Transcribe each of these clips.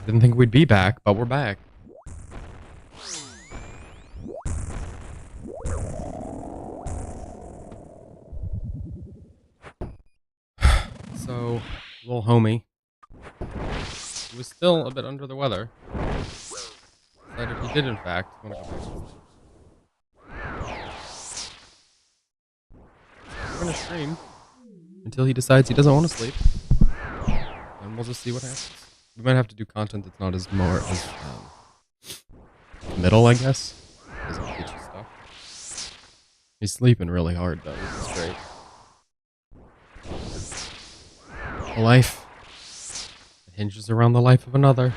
Didn't think we'd be back, but we're back. So, little homie, he was still a bit under the weather. Decided he did, in fact, want to go back to sleep. We're gonna stream until he decides he doesn't want to sleep, and we'll just see what happens. We might have to do content that's not as middle, I guess. Doesn't teach you stuff. He's sleeping really hard though, which is great. A life that hinges around the life of another.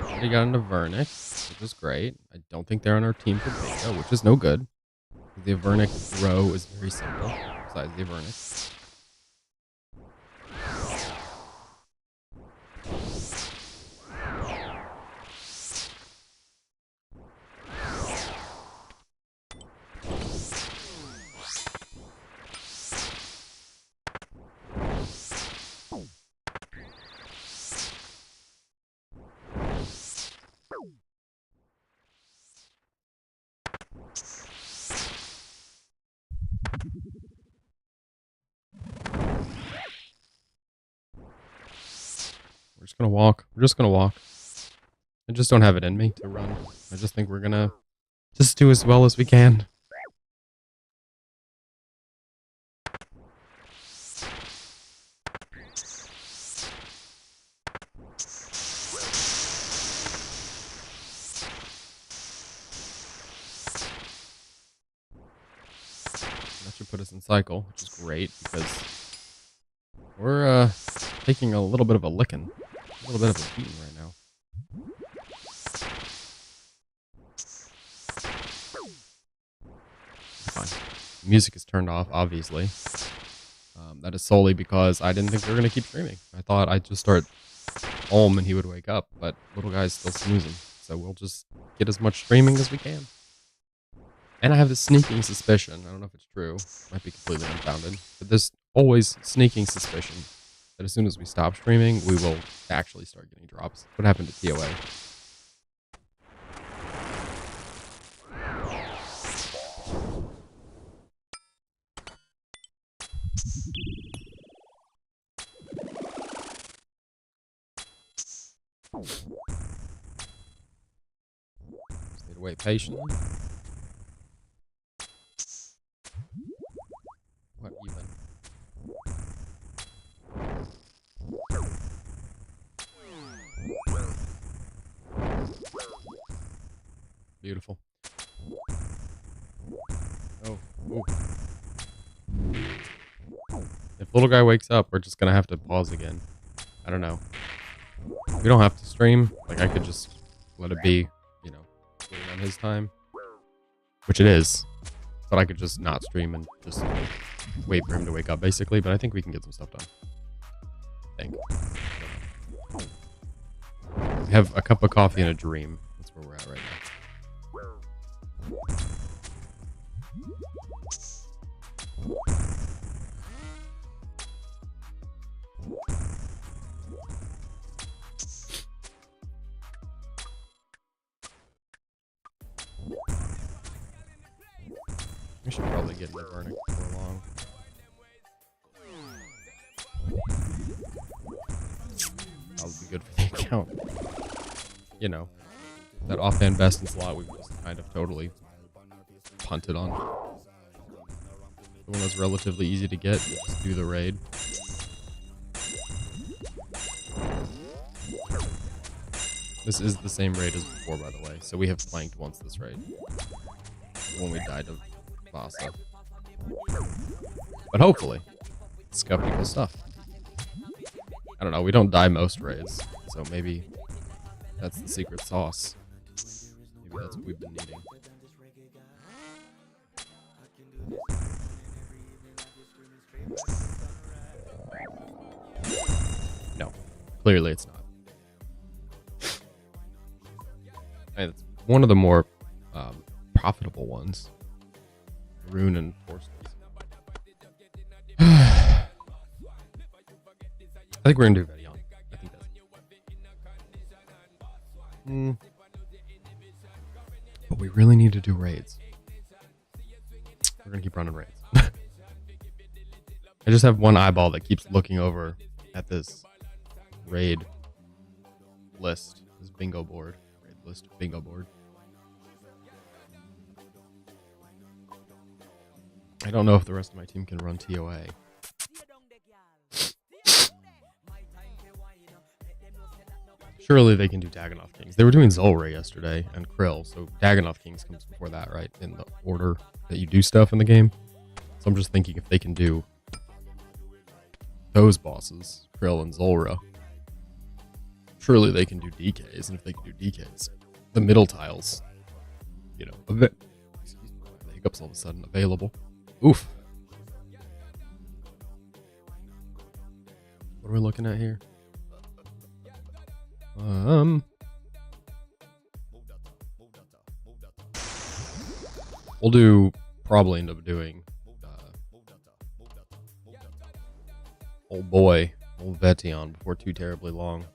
Already got into Vernick, which is great. I don't think they're on our team for Beta, which is no good. The Vernick row is very simple, besides the Vernick. We're just gonna walk. We're just gonna walk. I just don't have it in me to run. I just think we're gonna just do as well as we can. That should put us in cycle, which is great because we're taking a little bit of a licking. A little bit of a beating right now. Fine. The music is turned off, obviously. That is solely because I didn't think we were going to keep streaming. I thought I'd just start home and he would wake up, but little guy's still snoozing. So we'll just get as much streaming as we can. And I have this sneaking suspicion, I don't know if it's true, might be completely unfounded, but there's always sneaking suspicion that as soon as we stop streaming, we will actually start getting drops. What happened to TOA? Just need to wait patiently. What even? Beautiful. Oh, ooh. If little guy wakes up, we're just gonna have to pause again. I don't know. We don't have to stream. Like, I could just let it be, you know, waiting on his time. Which it is. But I could just not stream and just wait for him to wake up, basically. But I think we can get some stuff done. I think. We have a cup of coffee and a dream. That's where we're at right now. We should probably get into Vernick before long. That would be good for the account. You know, that offhand best in slot we've just kind of totally punted on. The one that's relatively easy to get, just do the raid. This is the same raid as before, by the way, so we have flanked once this raid. When we died of Vasa. But hopefully, it's got pretty cool stuff. I don't know, we don't die most raids, so maybe that's the secret sauce. Maybe that's what we've been needing. No, clearly it's not. And it's one of the more profitable ones. Rune and Forces. I think we're gonna do Vedion. I think that's. But we really need to do raids. We're gonna keep running raids. I just have one eyeball that keeps looking over at this raid list, this bingo board, raid list bingo board. I don't know if the rest of my team can run TOA. Surely they can do Dagannoth Kings. They were doing Zolra yesterday and Krill, so Dagannoth Kings comes before that, right? In the order that you do stuff in the game. So I'm just thinking if they can do those bosses, Krill and Zolra, surely they can do DKs. And if they can do DKs, the middle tiles, you know, the hiccups all of a sudden available. Oof. What are we looking at here? We'll probably end up doing old Vetion before too terribly long.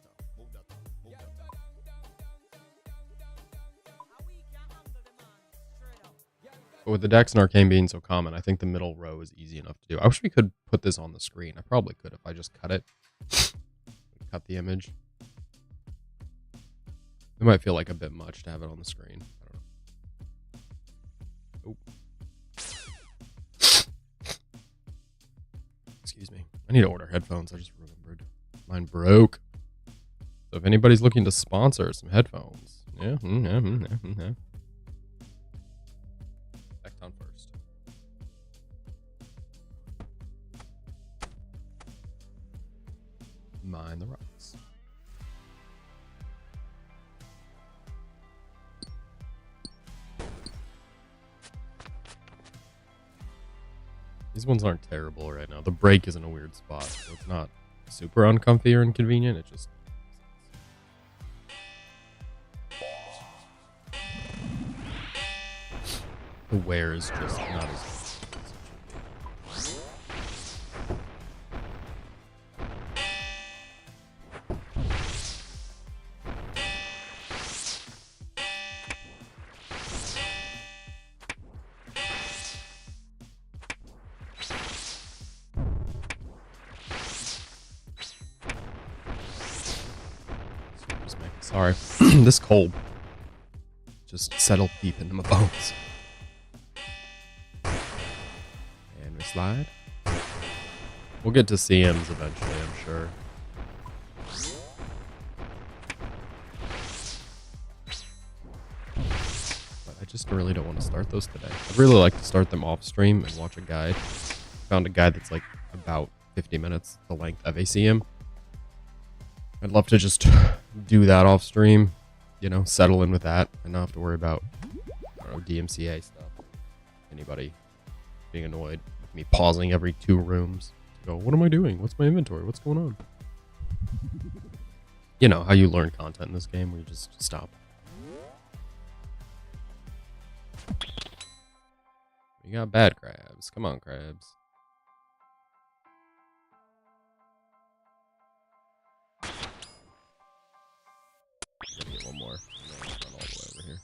But with the Dex and Arcane being so common, I think the middle row is easy enough to do. I wish we could put this on the screen. I probably could if I just cut it. Cut the image. It might feel like a bit much to have it on the screen. I don't know. Oh. Excuse me. I need to order headphones. I just remembered. Mine broke. So if anybody's looking to sponsor some headphones. Yeah. Tecton first. Mine the rocks. These ones aren't terrible right now. The break is in a weird spot, so it's not super uncomfy or inconvenient. It just... the wear is just not as... Sorry. This cold just settled deep into my bones. And we slide. We'll get to CMs eventually, I'm sure. But I just really don't want to start those today. I'd really like to start them off stream and watch a guide. Found a guide that's like about 50 minutes the length of a CM. I'd love to just do that off stream, you know, settle in with that and not have to worry about, I don't know, DMCA stuff. Anybody being annoyed with me pausing every 2 rooms to go, what am I doing? What's my inventory? What's going on? You know, how you learn content in this game where you just stop. We got bad crabs. Come on, crabs. Gotta get one more. And then run all the way over here.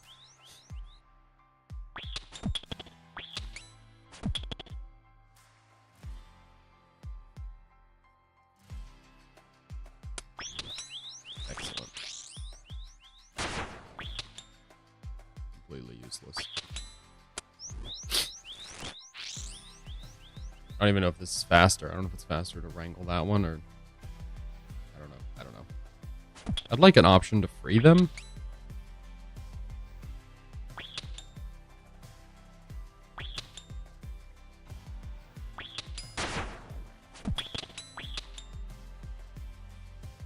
Excellent. Completely useless. I don't even know if this is faster. I don't know if it's faster to wrangle that one or... I don't know. I'd like an option to free them.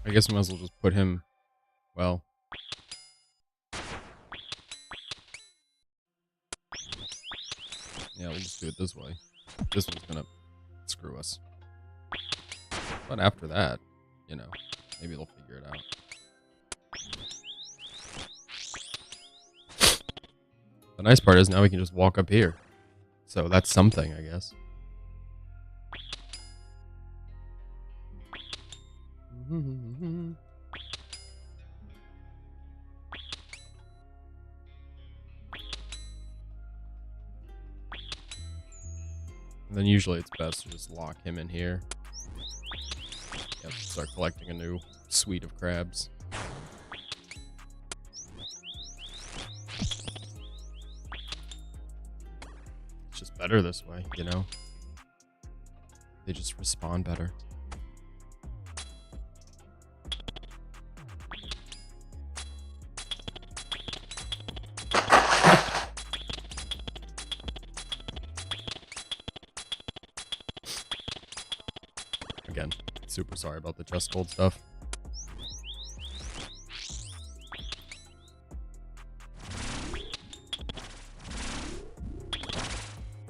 I guess I might as well just put him, well. Yeah, we'll just do it this way. This one's gonna screw us. But after that, you know, maybe they'll figure it out. The nice part is now we can just walk up here. So that's something, I guess. And then usually it's best to just lock him in here. Yep, start collecting a new suite of crabs. It's just better this way, you know? They just respawn better. Again, super sorry about the chest gold stuff.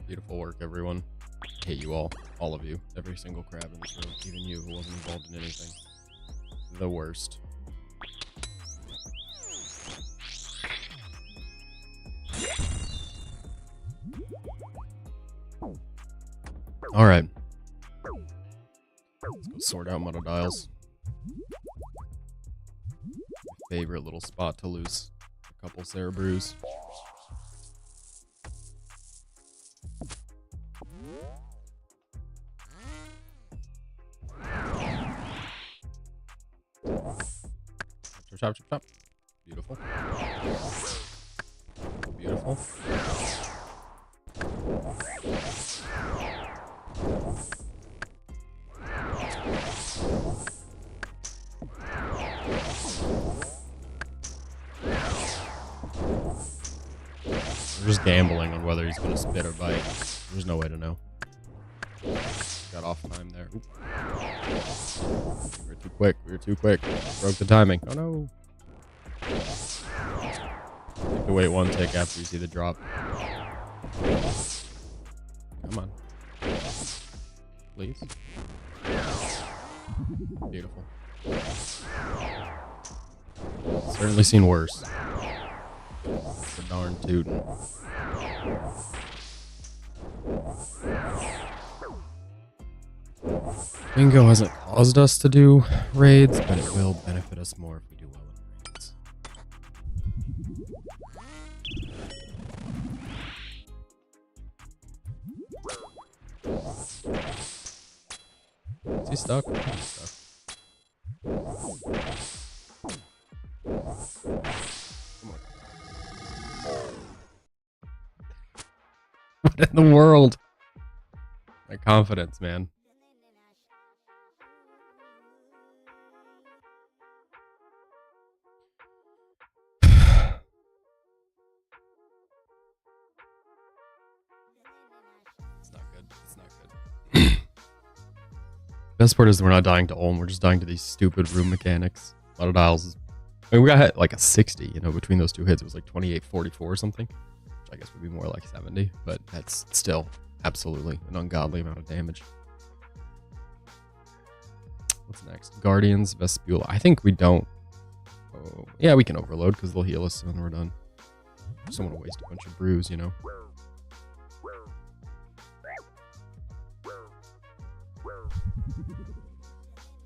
Beautiful work, everyone. I hate you all of you, every single crab in this room, even you who wasn't involved in anything. The worst. All right. Let's go sort out monodials. My favorite little spot to lose a couple cerebrews. Chop, chop, chop. Beautiful. Beautiful. We're just gambling on whether he's going to spit or bite. There's no way to know. Got off time there. Oop. We were too quick. We were too quick. Broke the timing. Oh no. You have to wait one tick after you see the drop. Come on. Please. Beautiful. Certainly seen worse. For darn tootin'. Bingo hasn't caused us to do raids, but it will benefit us more if we do well in raids. Is he stuck? He's stuck. Come on. What in the world? My confidence, man. It's not good. It's not good. Best part is we're not dying to Ulm. We're just dying to these stupid room mechanics. A lot of dials is... I mean, we got like a 60, you know, between those two hits. It was like 28-44 or something. Which I guess would be more like 70. But that's still absolutely an ungodly amount of damage. What's next? Guardians, Vespula. I think we don't... Oh, yeah, we can overload because they'll heal us when we're done. Just don't want to waste a bunch of brews, you know.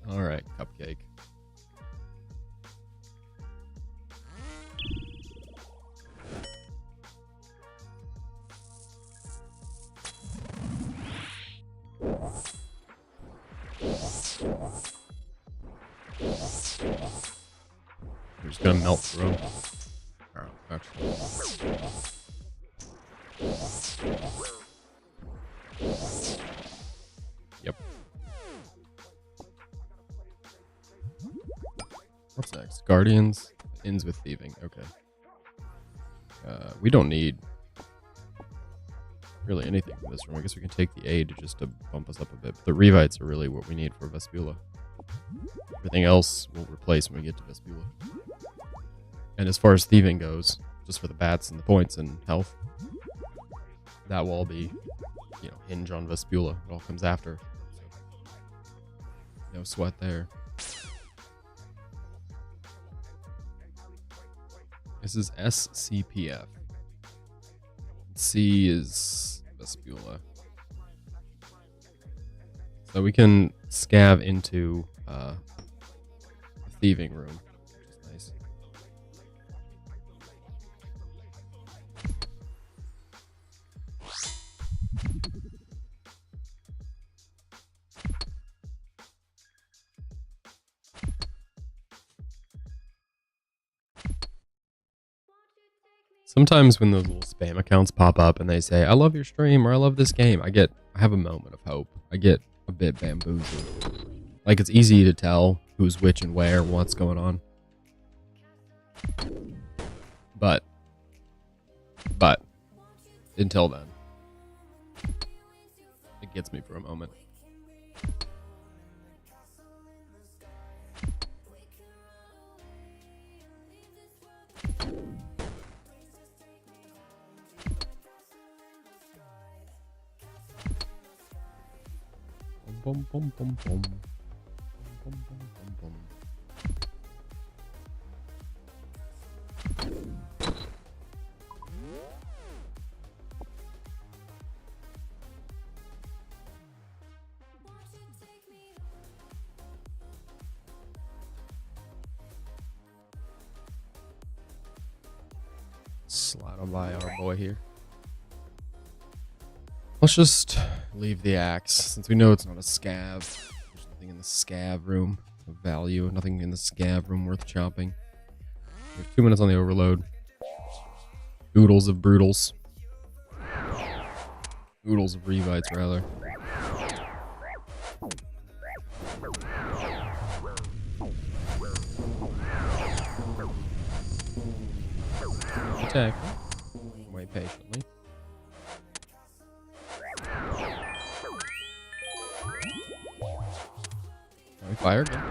Alright, cupcake. We're just gonna melt through them. Oh, actually. Yep. What's next? Guardians ends with thieving. Okay. We don't need really anything from this room. I guess we can take the aid just to bump us up a bit. But the revites are really what we need for Vespula. Everything else we'll replace when we get to Vespula. And as far as thieving goes, just for the bats and the points and health, that will all be, you know, hinge on Vespula. It all comes after. So, no sweat there. This is SCPF. C is Vespula. So we can scav into thieving room, which is nice. Sometimes when those little spam accounts pop up and they say, I love your stream or I love this game, I have a moment of hope. I get a bit bamboozled. Like, it's easy to tell who's which and where and what's going on. But until then, it gets me for a moment. Boom, boom, boom, boom. Boom, boom, boom, boom. Slide on by our boy here. Let's just leave the axe, since we know it's not a scav. There's nothing in the scav room of value, nothing in the scav room worth chopping. We have 2 minutes on the overload. Oodles of brutals. Oodles of revites, rather. Attack. Wait patiently. Now we fire again.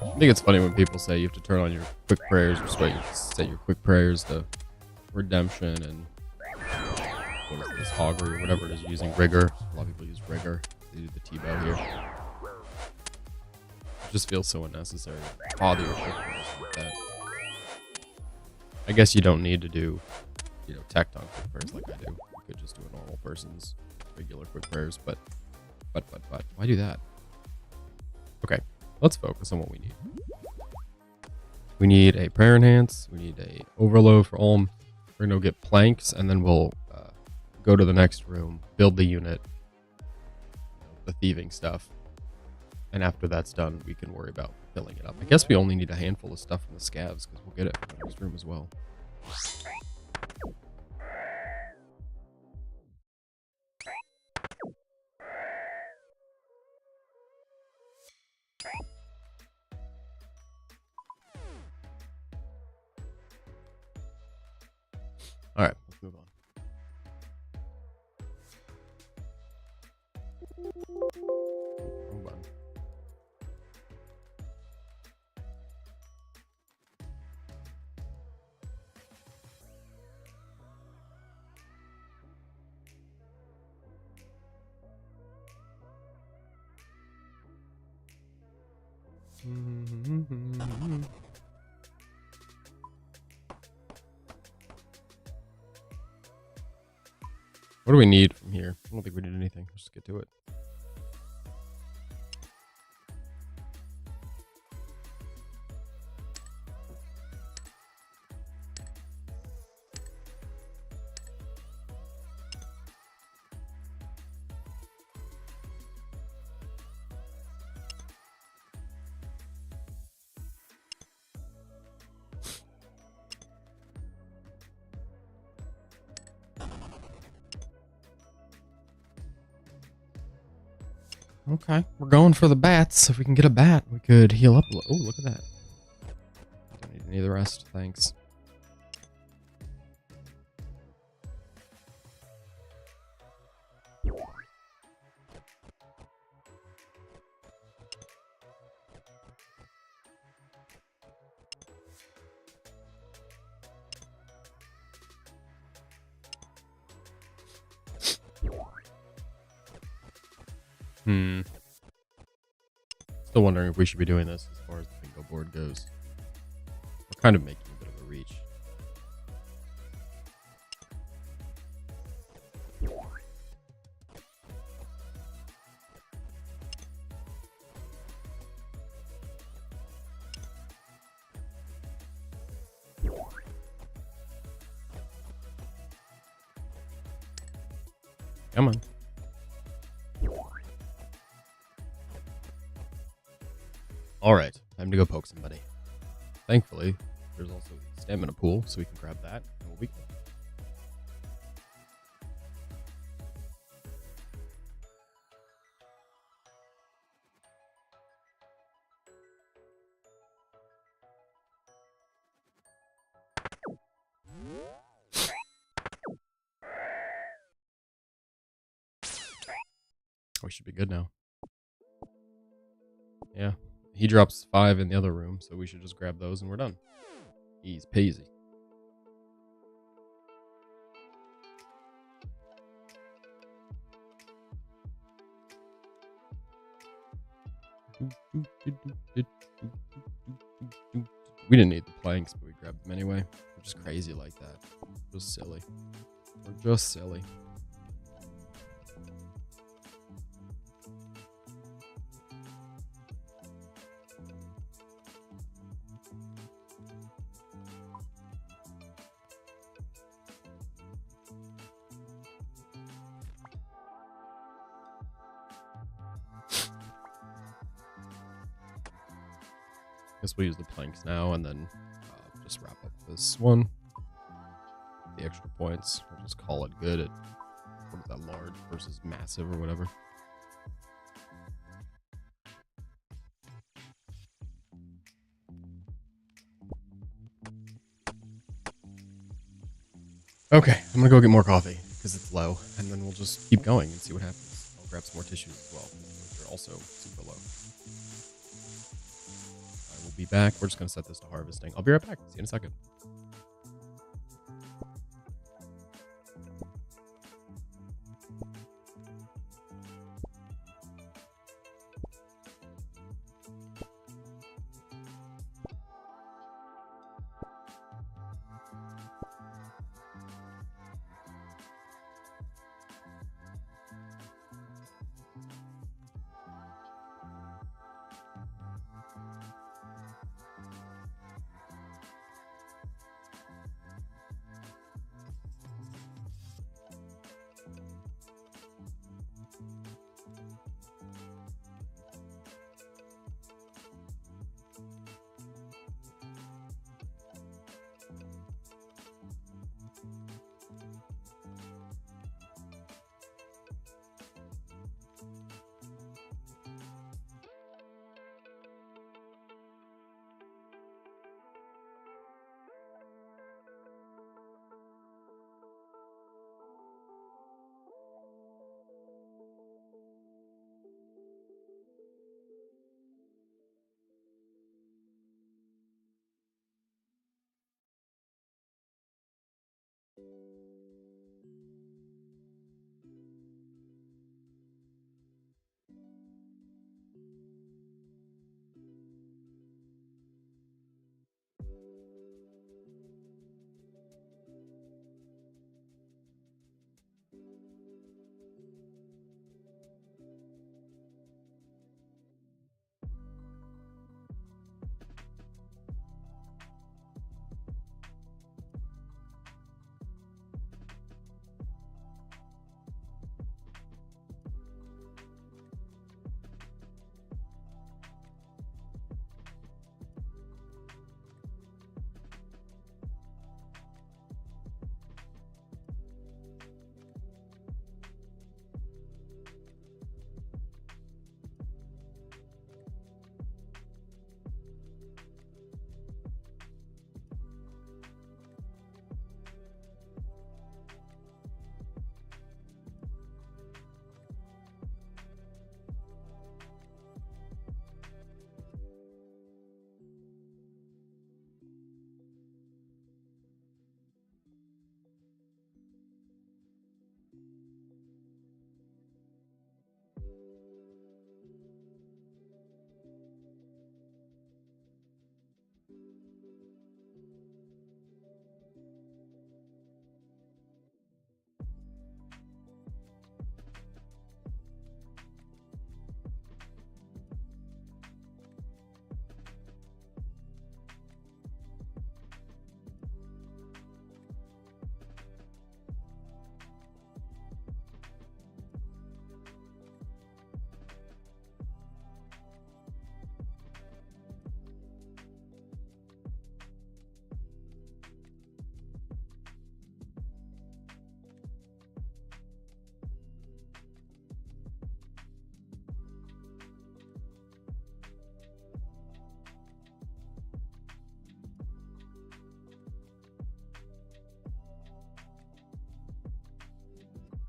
I think it's funny when people say you have to turn on your quick prayers, or set your quick prayers to redemption and what is this, augury, or whatever it is, using rigor. A lot of people use rigor. They do the T-bow here. It just feels so unnecessary. Bother your quick prayers like that. I guess you don't need to do, tecton quick prayers like I do. You could just do a normal person's regular quick prayers, but why do that? Okay, let's focus on what we need. We need a prayer enhance. We need a overload for Ulm. We're gonna go get planks, and then we'll go to the next room, build the unit, the thieving stuff, and after that's done, we can worry about filling it up. I guess we only need a handful of stuff from the scavs because we'll get it from the next room as well. All right, let's move on. Wrong button. What do we need from here? I don't think we need anything. Let's just get to it. Okay, we're going for the bats. If we can get a bat, we could heal up a little. Oh, look at that. Don't need any of the rest, thanks. Still wondering if we should be doing this as far as the bingo board goes. We're kind of making a bit of a reach. Come on. Alright, time to go poke somebody. Thankfully, there's also the stamina pool, so we can grab that, and we'll be good. We should be good now. Yeah. He drops 5 in the other room, so we should just grab those and we're done. Easy peasy. We didn't need the planks, but we grabbed them anyway. We're just crazy like that. We're just silly. We're just silly. Guess we'll use the planks now and then just wrap up this one. The extra points. We'll just call it good at what is that, large versus massive or whatever. Okay, I'm gonna go get more coffee because it's low, and then we'll just keep going and see what happens. I'll grab some more tissues as well, which are also super low. I will be back. We're just gonna set this to harvesting. I'll be right back. See you in a second.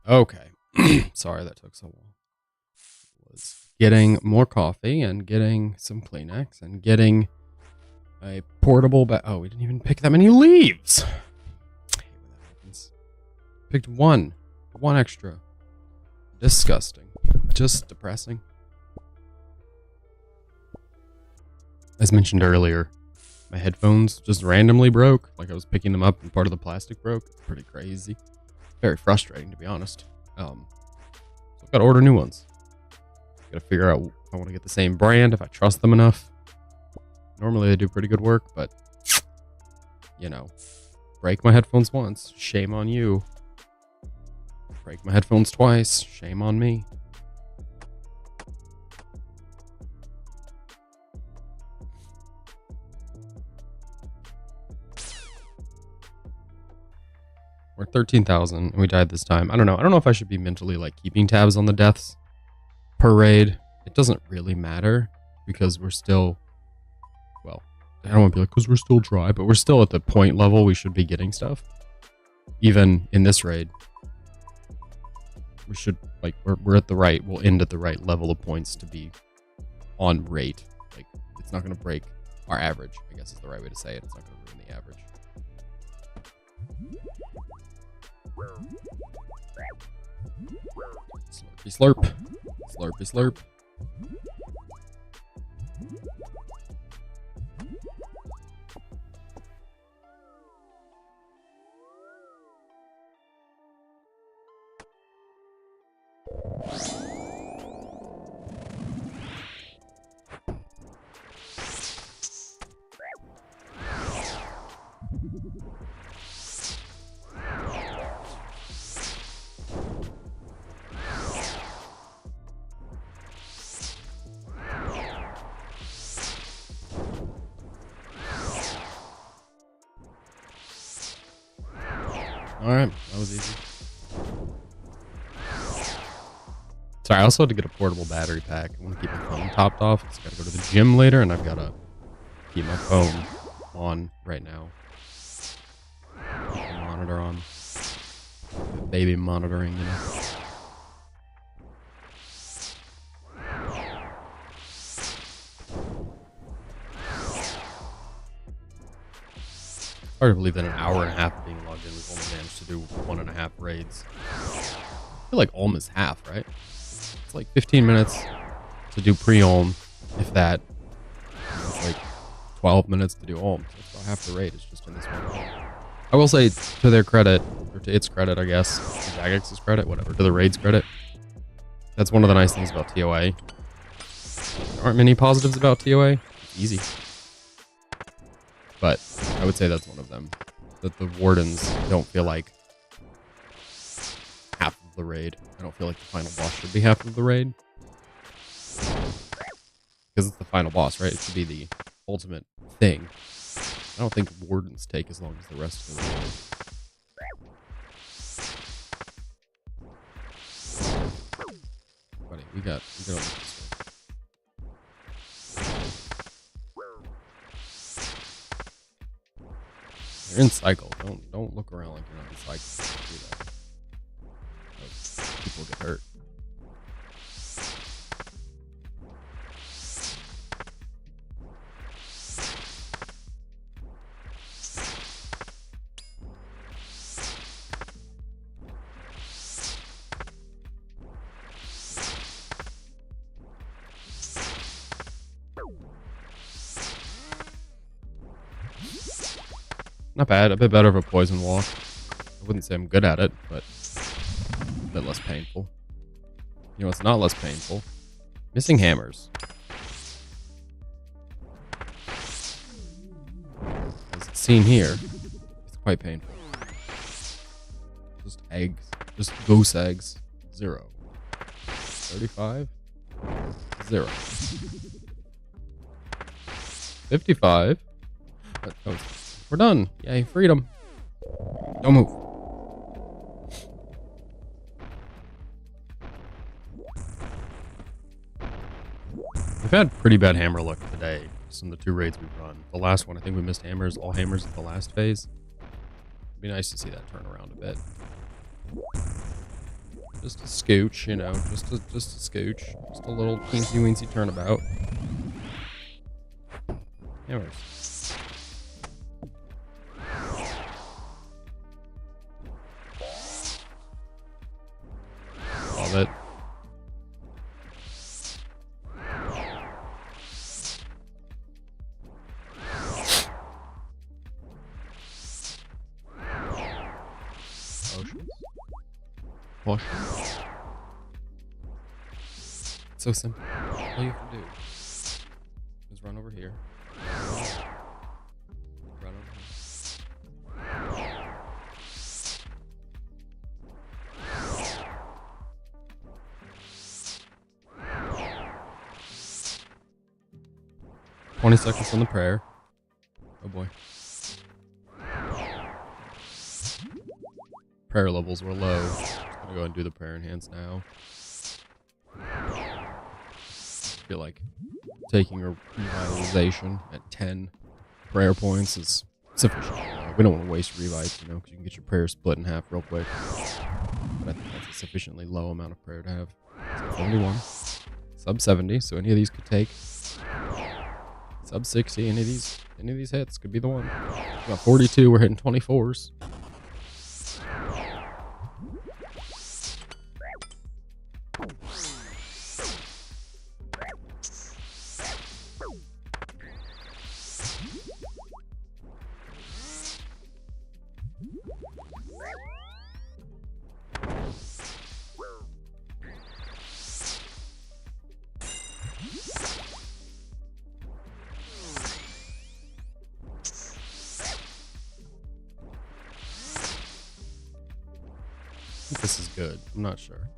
Okay. Sorry that took so long. Was getting more coffee and getting some Kleenex and getting a portable oh, we didn't even pick that many leaves. I hate when that happens. Picked one extra. Disgusting. Just depressing. As mentioned earlier, my headphones just randomly broke. Like I was picking them up and part of the plastic broke. It's pretty crazy. Very frustrating, to be honest. So I've got to order new ones. Got to figure out if I want to get the same brand, if I trust them enough. Normally they do pretty good work, but you know, break my headphones once, shame on you. Break my headphones twice, shame on me. We're 13,000 and we died this time. I don't know. I don't know if I should be mentally like keeping tabs on the deaths per raid. It doesn't really matter because we're still, well, I don't want to be like, because we're still dry, but we're still at the point level we should be getting stuff. Even in this raid, we should, like, we're at the right, we'll end at the right level of points to be on rate. Like, it's not going to break our average, I guess is the right way to say it. It's not going to ruin the average. Slurpy slurp. Slurpy slurp. Alright, that was easy. Sorry, I also had to get a portable battery pack. I want to keep my phone topped off. I gotta go to the gym later, and I've got to keep my phone on right now. Keep the monitor on. Baby monitoring, you know. Hard to believe that an hour and a half of being logged in, we've only managed to do 1.5 raids. I feel like Ulm is half, right? It's like 15 minutes to do pre-Ulm, if that. It's like 12 minutes to do Ulm. So it's about half the raid is just in this one. I will say, to their credit, or to its credit, I guess, to Jagex's credit, whatever, to the raid's credit, that's one of the nice things about TOA. There aren't many positives about TOA. It's easy. But I would say that's one of them. That the wardens don't feel like half of the raid. I don't feel like the final boss should be half of the raid. Because it's the final boss, right? It should be the ultimate thing. I don't think wardens take as long as the rest of the raid. Buddy, we got this one. You're in cycle. Don't look around like you're not in cycle. Don't do that. People get hurt. Not bad. A bit better of a poison walk. I wouldn't say I'm good at it, but a bit less painful. You know what's not less painful? Missing hammers. As it's seen here, it's quite painful. Just eggs. Just goose eggs. 0. 35. 0. 55. We're done. Yay, freedom. Don't move. We've had pretty bad hammer luck today. Some of the 2 raids we've run. The last one, I think we missed hammers, all hammers at the last phase. It'd be nice to see that turn around a bit. Just a scooch, you know, just a scooch. Just a little teensy weensy turnabout. Anyways. Love it. Potions. So simple. All you have to do is run over here. Run over here. 20 seconds on the prayer. Oh boy. Prayer levels were low. I'm just gonna go ahead and do the prayer enhance now. I feel like taking a revitalization at 10 prayer points is sufficient. We don't want to waste revites, you know, because you can get your prayer split in half real quick. But I think that's a sufficiently low amount of prayer to have. So 71, sub 70, so any of these could take. Sub 60, any of these hits could be the one. We got 42, we're hitting 24s. I think this is good. I'm not sure.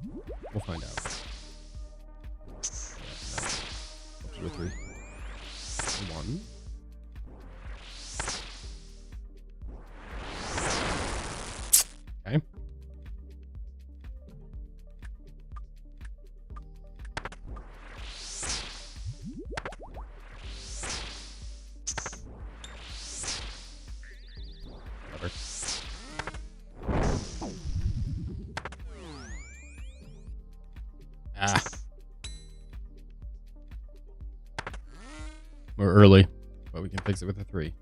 We'll find out. Yeah, no. Up to a 3. 1. Okay. Whatever. Ah. We're early, but we can fix it with a 3.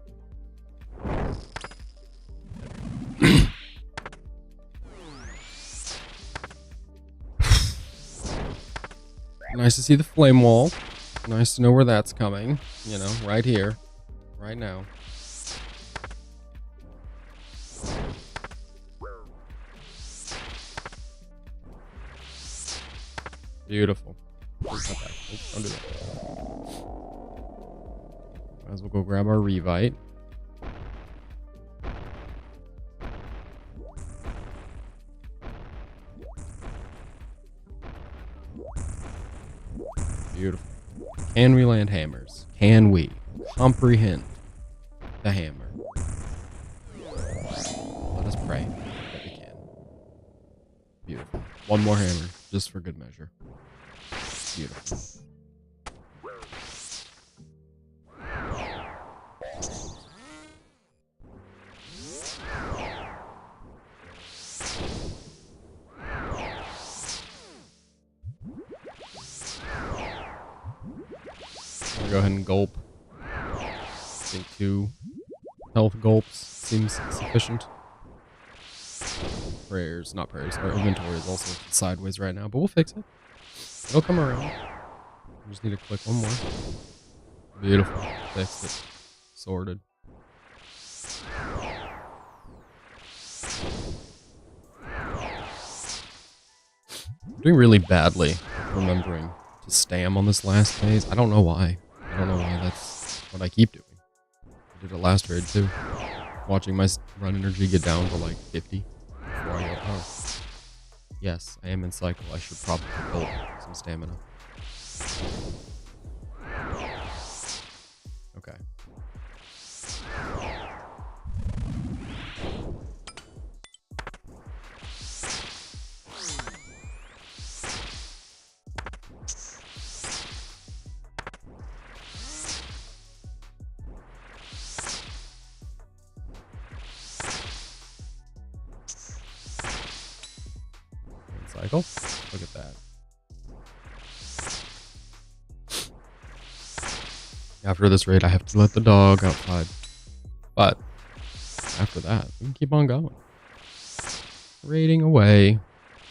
Nice to see the flame wall. Nice to know where that's coming. You know, right here. Right now. Beautiful. Don't do that. Might as well go grab our revite. Beautiful. Can we land hammers? Can we comprehend the hammer? Let us pray that we can. Beautiful. One more hammer, just for good measure. Beautiful. I'll go ahead and gulp. I think 2 health gulps seems sufficient. Prayers, not prayers. Our inventory is also sideways right now, but we'll fix it. It'll come around. We just need to click one more. Beautiful. Fixed it. Sorted. I'm doing really badly remembering to stam on this last phase. I don't know why. I don't know why that's what I keep doing. I did it last raid too. Watching my run energy get down to like 50 before I go, oh. Yes, I am in cycle. I should probably build some stamina. Okay. Cycle. title. Look at that. After this raid, I have to let the dog outside. But after that, we can keep on going. Raiding away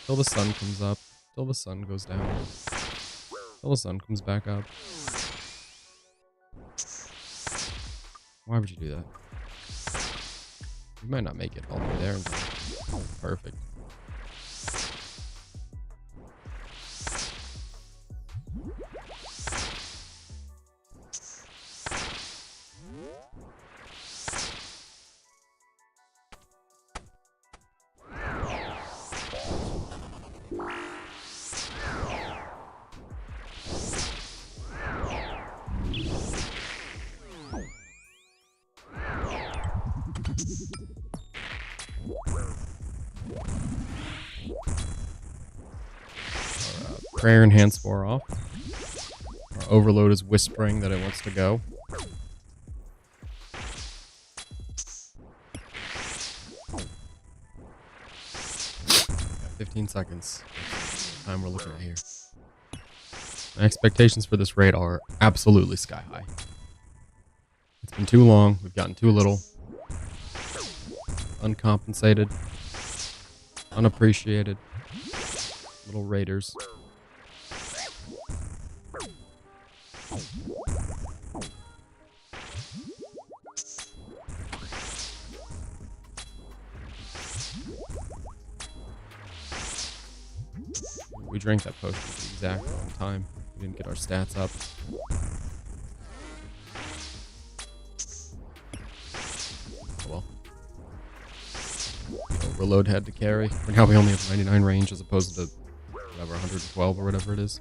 till the sun comes up, till the sun goes down, till the sun comes back up. Why would you do that? You might not make it all the way there. Perfect. Prayer and hand spore off. Our overload is whispering that it wants to go. 15 seconds. That's the time we're looking at here. My expectations for this raid are absolutely sky high. It's been too long. We've gotten too little. Uncompensated. Unappreciated. Little raiders. We drank that potion at the exact wrong time. We didn't get our stats up. Oh well. The overload had to carry. For now we only have 99 range as opposed to whatever, 112 or whatever it is.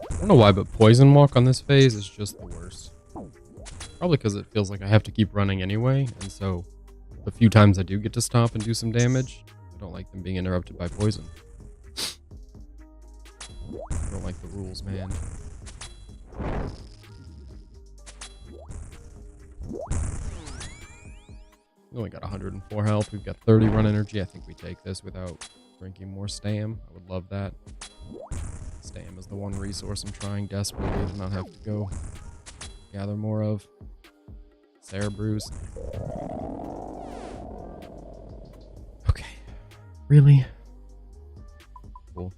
I don't know why, but Poison Walk on this phase is just the worst. Probably because it feels like I have to keep running anyway, and so the few times I do get to stop and do some damage, I don't like them being interrupted by poison. I don't like the rules, man. We only got 104 health. We've got 30 run energy. I think we take this without drinking more stam. I would love that. Stam is the one resource I'm trying desperately to not have to go gather more of. Sarah Brews. Okay. Really? Cool.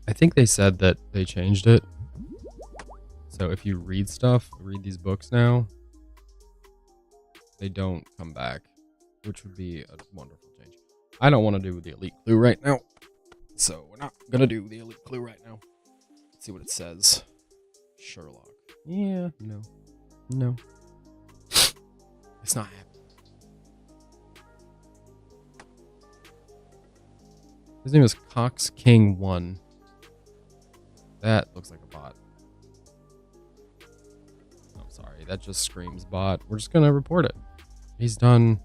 I think they said that they changed it. So if you read stuff, read these books now, they don't come back, which would be a wonderful change. I don't want to do the elite clue right now. So we're not going to do the elite clue right now. Let's see what it says. Sherlock. Yeah, no. No. It's not happening. His name is Cox King 1. That looks like a bot. I'm sorry, that just screams bot. We're just going to report it. He's done...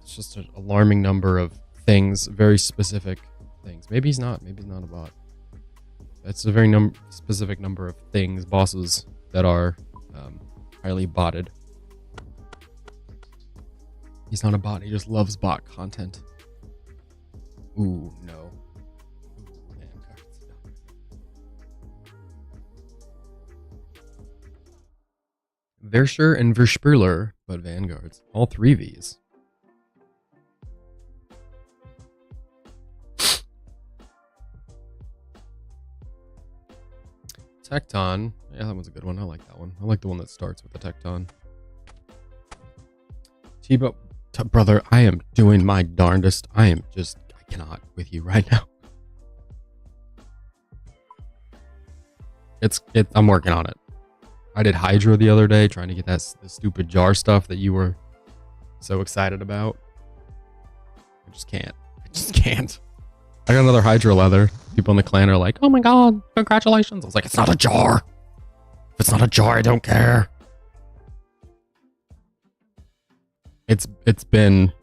It's just an alarming number of things, very specific things. Maybe he's not a bot. That's a very specific number of things, bosses that are highly botted. He's not a bot, he just loves bot content. Ooh, no. Ooh, man, Verscher and Verspurler, but Vanguards. All 3 Vs. Tecton. Yeah, that one's a good one. I like that one. I like the one that starts with the Tecton. T-Bo, brother, I am doing my darndest. I cannot with you right now. I'm working on it. I did Hydra the other day, trying to get the stupid jar stuff that you were so excited about. I just can't. I got another Hydra leather. People in the clan are like, oh my god, congratulations. I was like, it's not a jar. If it's not a jar, I don't care. It's been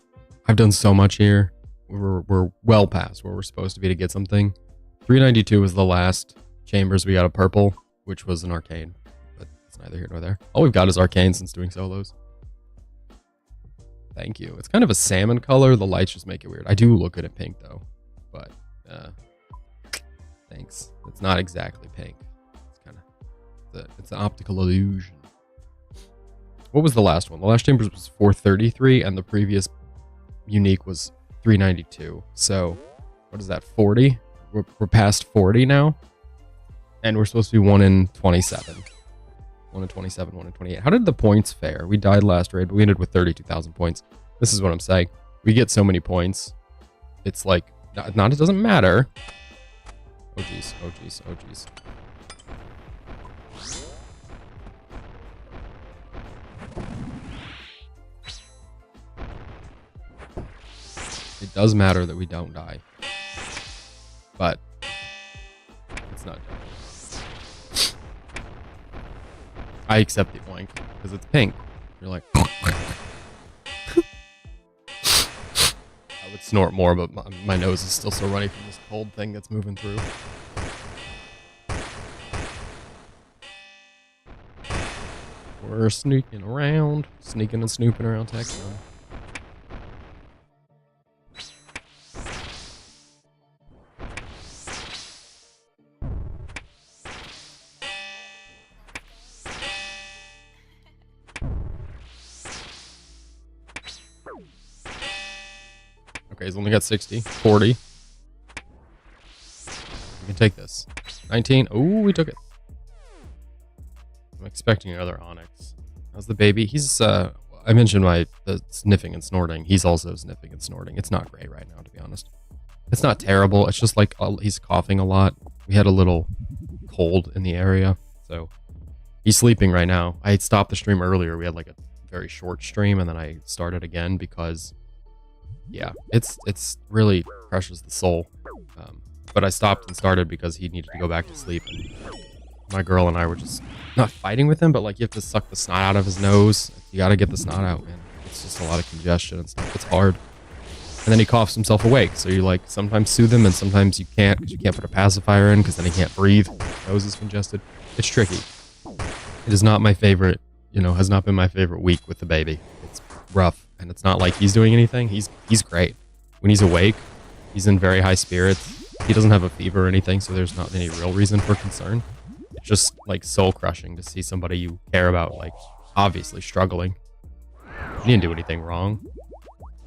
I've done so much here. We're well past where we're supposed to be to get something. 392 was the last chambers we got a purple, which was an arcane. But it's neither here nor there. All we've got is arcane since doing solos. Thank you. It's kind of a salmon color. The lights just make it weird. I do look good in pink though. But thanks. It's not exactly pink. It's kind of it's an optical illusion. What was the last one? The last chambers was 433 and the previous unique was 392. So what is that, 40? We're past 40 now, and we're supposed to be 1 in 27. 1 in 27, 1 in 28. How did the points fare? We died last raid, but we ended with 32,000 points. This is what I'm saying. We get so many points. It's like, it doesn't matter. Oh geez, oh geez, oh geez. It does matter that we don't die. But it's not done. I accept the oink because it's pink. You're like, I would snort more, but my nose is still so runny from this cold thing that's moving through. We're sneaking around, sneaking and snooping around Texas. Okay, he's only got 60. 40. We can take this. 19. Oh, we took it. I'm expecting another Onyx. How's the baby? He's, I mentioned the sniffing and snorting. He's also sniffing and snorting. It's not great right now, to be honest. It's not terrible. It's just like he's coughing a lot. We had a little cold in the area, so he's sleeping right now. I had stopped the stream earlier. We had like a very short stream, and then I started again because, yeah, it's really crushes the soul. But I stopped and started because he needed to go back to sleep. And my girl and I were just not fighting with him, but like you have to suck the snot out of his nose. You got to get the snot out, man. It's just a lot of congestion and stuff. It's hard. And then he coughs himself awake. So you like sometimes soothe him and sometimes you can't because you can't put a pacifier in because then he can't breathe. His nose is congested. It's tricky. It is not my favorite, has not been my favorite week with the baby. It's rough. And it's not like he's doing anything. He's great. When he's awake, he's in very high spirits. He doesn't have a fever or anything, so there's not any real reason for concern. It's just like soul crushing to see somebody you care about, like obviously struggling. He didn't do anything wrong.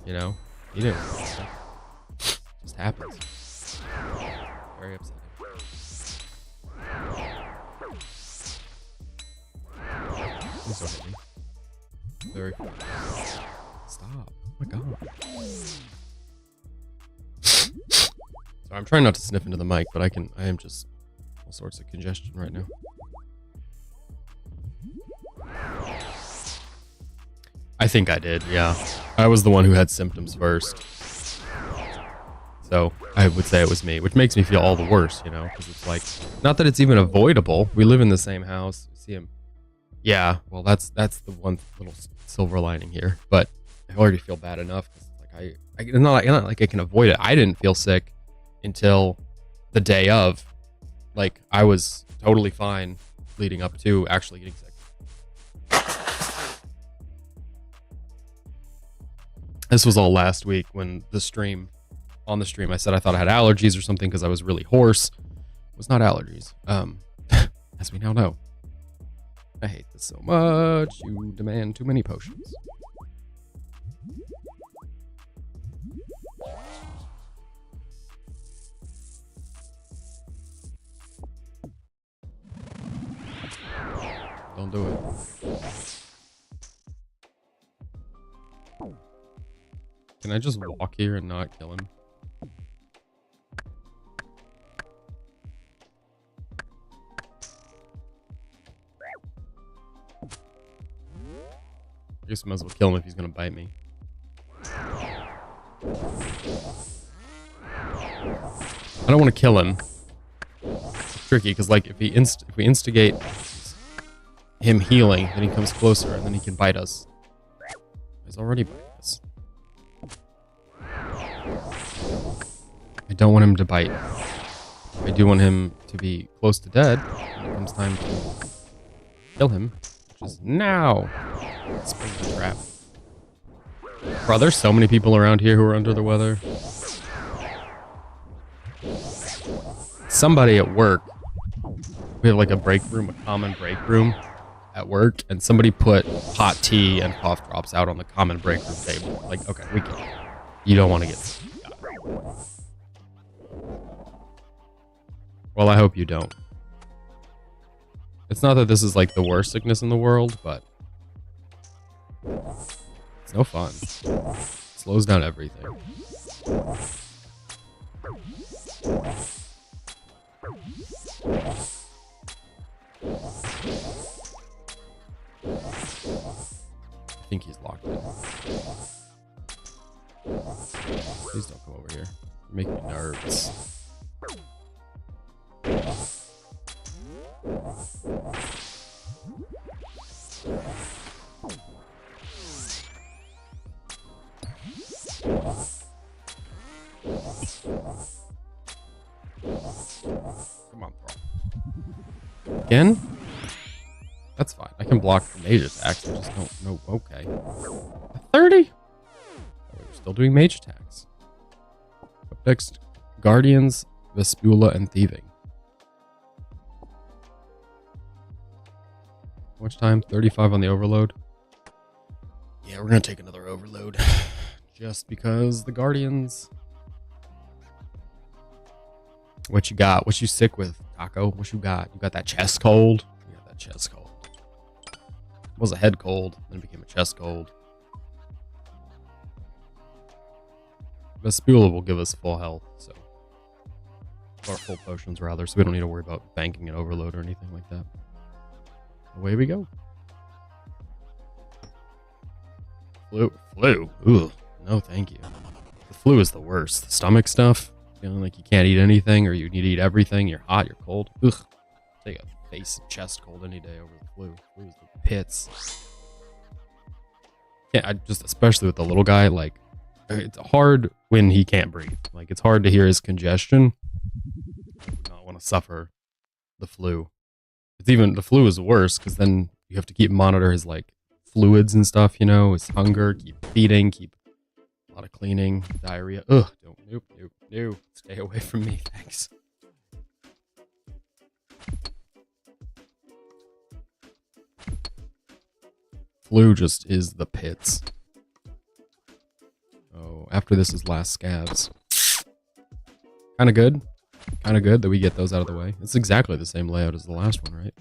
He didn't. It just happens. Very upsetting. He's so heavy. Very cool. Stop. Oh my god. So I'm trying not to sniff into the mic, but I am just all sorts of congestion right now. I think I did, yeah. I was the one who had symptoms first. So I would say it was me, which makes me feel all the worse, because it's like, not that it's even avoidable. We live in the same house. See him. Yeah, well, that's the one little silver lining here. But I already feel bad enough. Like it's not like I can avoid it. I didn't feel sick until the day of. Like, I was totally fine leading up to actually getting sick. This was all last week when on the stream, I said I thought I had allergies or something because I was really hoarse. It was not allergies. As we now know. I hate this so much. You demand too many potions. Don't do it. Can I just walk here and not kill him? I guess I might as well kill him if he's gonna bite me. I don't want to kill him. It's tricky because, like, if we instigate him healing, then he comes closer and then he can bite us. He's already biting us. I don't want him to bite. I do want him to be close to dead when it comes time to kill him, which is now. Spring the trap. Bro, there's so many people around here who are under the weather. Somebody at work, we have like a break room, a common break room at work, and somebody put hot tea and cough drops out on the common break room table. Like, okay, we can. You don't want to get sick. Well, I hope you don't. It's not that this is like the worst sickness in the world, but it's no fun. It slows down everything. I think he's locked in. Please don't come over here. You're making me nervous. Come on, bro. Again? That's fine. I can block the mage attacks. I just don't know. Okay. 30? Oh, we're still doing mage attacks. Up next, Guardians, Vespula, and Thieving. How much time? 35 on the overload? Yeah, we're going to take another overload. Just because the Guardians... What you got? What you sick with, Taco? What you got? You got that chest cold? You got that chest cold. It was a head cold, then it became a chest cold. Vespula will give us full health, so... Or full potions, rather, so we don't need to worry about banking an overload or anything like that. Away we go. Flu? Ugh. No, thank you. The flu is the worst. The stomach stuff, feeling like you can't eat anything or you need to eat everything. You're hot, you're cold. Ugh. Take a face and chest cold any day over the flu. Flu is the pits. Yeah, especially with the little guy, like, it's hard when he can't breathe. Like, it's hard to hear his congestion. I would not want to suffer the flu. It's even, the flu is worse because then you have to keep monitor his, like, fluids and stuff, you know, his hunger, keep feeding, keep a lot of cleaning, diarrhea. Ugh, nope. Stay away from me, thanks. Flu just is the pits. Oh, after this is last scabs. Kind of good. Kind of good that we get those out of the way. It's exactly the same layout as the last one, right?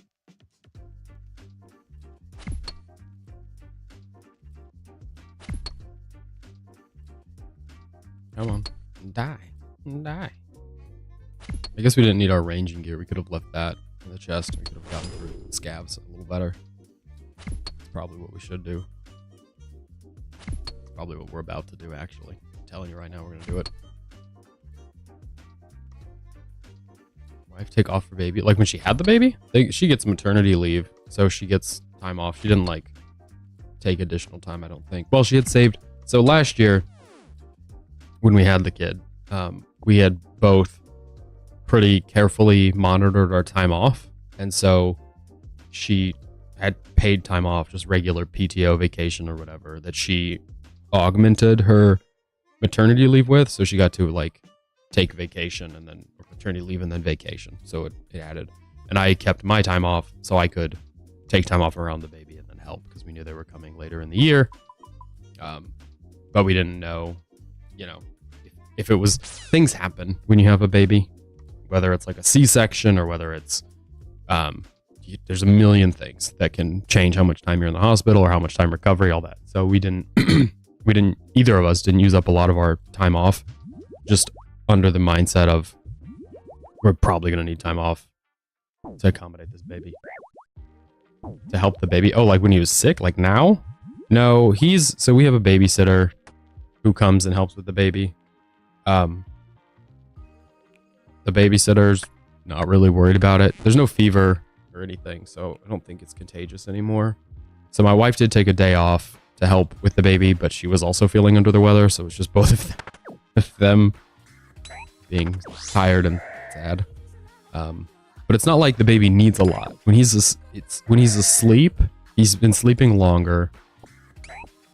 Come on. Die. I guess we didn't need our ranging gear. We could have left that in the chest. We could have gotten through the scabs a little better. That's probably what we should do. It's probably what we're about to do, actually. I'm telling you right now, we're going to do it. Wife take off for baby. Like when she had the baby, she gets maternity leave. So she gets time off. She didn't like take additional time, I don't think. Well, she had saved. So last year, when we had the kid, we had both pretty carefully monitored our time off. And so she had paid time off, just regular PTO vacation or whatever, that she augmented her maternity leave with. So she got to like take vacation and then maternity leave and then vacation. So it added. And I kept my time off so I could take time off around the baby and then help because we knew they were coming later in the year. But we didn't know, you know, if it was, things happen when you have a baby, whether it's like a C-section or whether it's, there's a million things that can change how much time you're in the hospital or how much time recovery, all that. So we didn't, either of us didn't use up a lot of our time off, just under the mindset of we're probably going to need time off to accommodate this baby, to help the baby. Oh, like when he was sick, like now? No, so we have a babysitter who comes and helps with the baby. The babysitter's not really worried about it. There's no fever or anything, so I don't think it's contagious anymore. So my wife did take a day off to help with the baby, but she was also feeling under the weather, so it was just both of them being tired and sad. But it's not like the baby needs a lot. When he's asleep, he's been sleeping longer,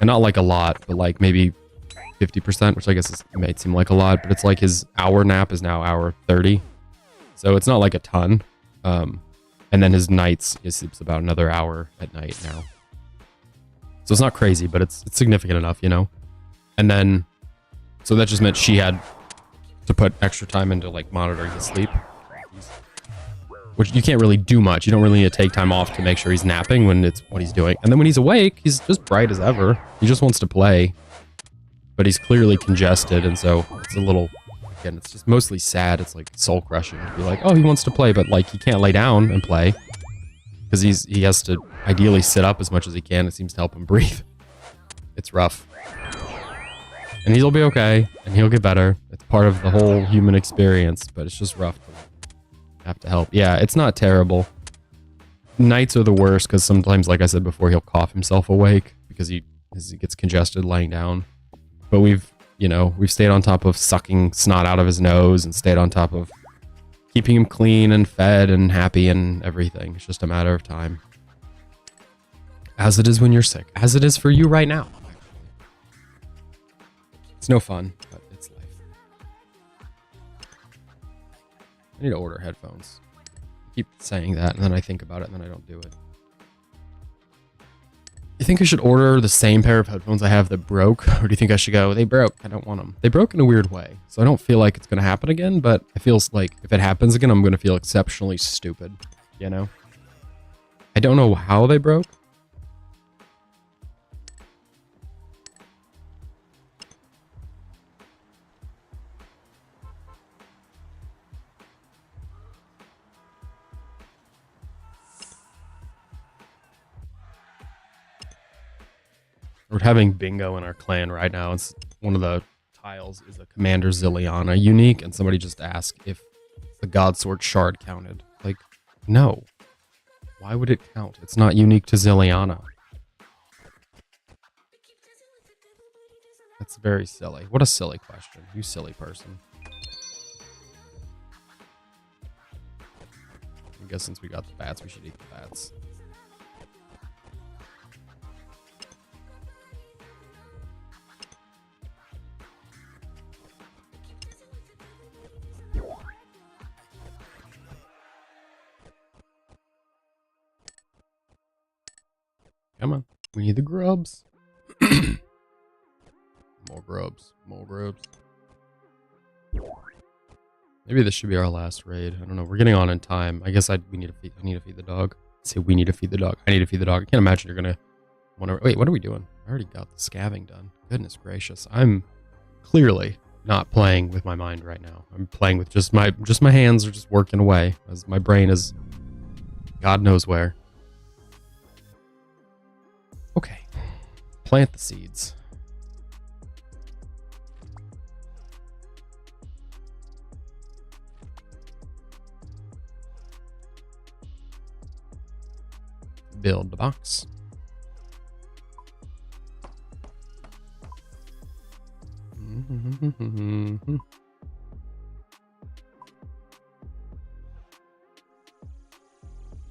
and not like a lot, but like maybe 50%, which I guess might seem like a lot, but it's like his hour nap is now hour 30, so it's not like a ton. And then his nights, he sleeps about another hour at night now, so it's not crazy, but it's significant enough, you know. And then, so that just meant she had to put extra time into like monitoring his sleep, which you can't really do much. You don't really need to take time off to make sure he's napping when it's what he's doing. And then when he's awake, he's just bright as ever. He just wants to play, but he's clearly congested. And so it's a little, again, it's just mostly sad. It's like soul crushing to be like, oh, he wants to play, but like he can't lay down and play because he has to ideally sit up as much as he can. It seems to help him breathe. It's rough. And he'll be okay, and he'll get better. It's part of the whole human experience, but it's just rough to have to help. Yeah, it's not terrible. Nights are the worst because sometimes, like I said before, he'll cough himself awake because he gets congested laying down. But we've stayed on top of sucking snot out of his nose and stayed on top of keeping him clean and fed and happy and everything. It's just a matter of time. As it is when you're sick. As it is for you right now. It's no fun, but it's life. I need to order headphones. I keep saying that, and then I think about it, and then I don't do it. You think I should order the same pair of headphones I have that broke? Or do you think I should go, they broke, I don't want them? They broke in a weird way, so I don't feel like it's going to happen again, but it feels like if it happens again, I'm going to feel exceptionally stupid, you know? I don't know how they broke. We're having bingo in our clan right now. It's one of the tiles is a Commander Zilliana unique, and somebody just asked if the Godsword shard counted. Like, no. Why would it count? It's not unique to Zilliana. That's very silly. What a silly question. You silly person. I guess since we got the bats, we should eat the bats. Come on. We need the grubs. More grubs. More grubs. Maybe this should be our last raid. I don't know. We're getting on in time. I guess I need to feed the dog. Say we need to feed the dog. I need to feed the dog. I can't imagine you're gonna wanna wait, what are we doing? I already got the scavenging done. Goodness gracious. I'm clearly not playing with my mind right now. I'm playing with just my hands are just working away as my brain is God knows where. Okay, plant the seeds. Build the box.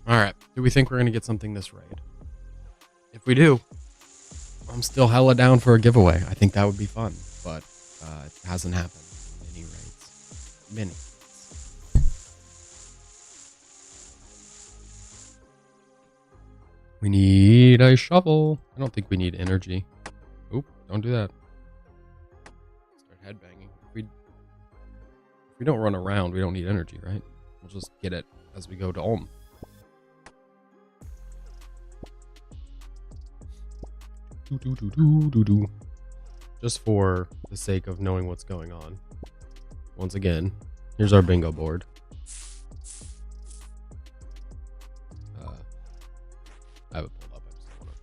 All right, do we think we're gonna get something this raid? If we do, I'm still hella down for a giveaway. I think that would be fun, but it hasn't happened. Many raids. Many. We need a shovel. I don't think we need energy. Oop, don't do that. Start headbanging. If we don't run around, we don't need energy, right? We'll just get it as we go to Ulm. Just for the sake of knowing what's going on. Once again, here's our bingo board. I have it pulled up. I just want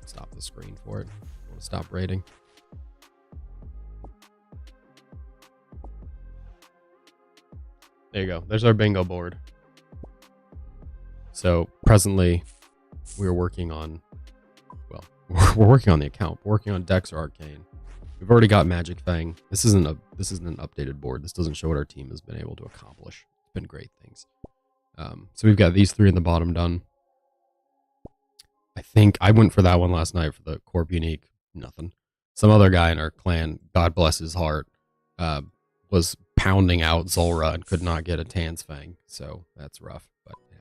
to stop the screen for it. I want to stop rating. There you go. There's our bingo board. So presently, we're working on, well, we're working on the account. We're working on Dex or Arcane. We've already got Magic Fang. This isn't an updated board. This doesn't show what our team has been able to accomplish. It's been great things. So we've got these 3 in the bottom done. I think I went for that one last night for the Corp Unique. Nothing. Some other guy in our clan, God bless his heart, was pounding out Zulra and could not get a Tan's Fang. So that's rough, but it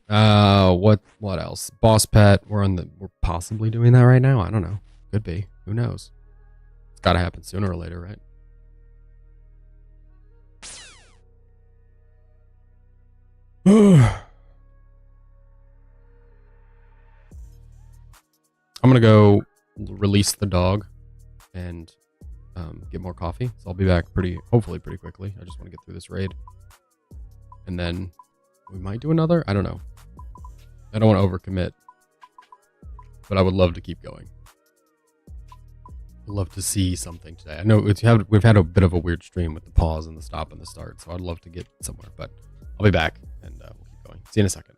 happens. What else? Boss Pet. We're possibly doing that right now. I don't know. Could be. Who knows? It's got to happen sooner or later, right? I'm gonna go release the dog and get more coffee. So I'll be back hopefully pretty quickly. I just want to get through this raid, and then we might do another. I don't know. I don't want to overcommit, but I would love to keep going. I'd love to see something today. I know we've had a bit of a weird stream with the pause and the stop and the start, so I'd love to get somewhere. But I'll be back and we'll keep going. See you in a second.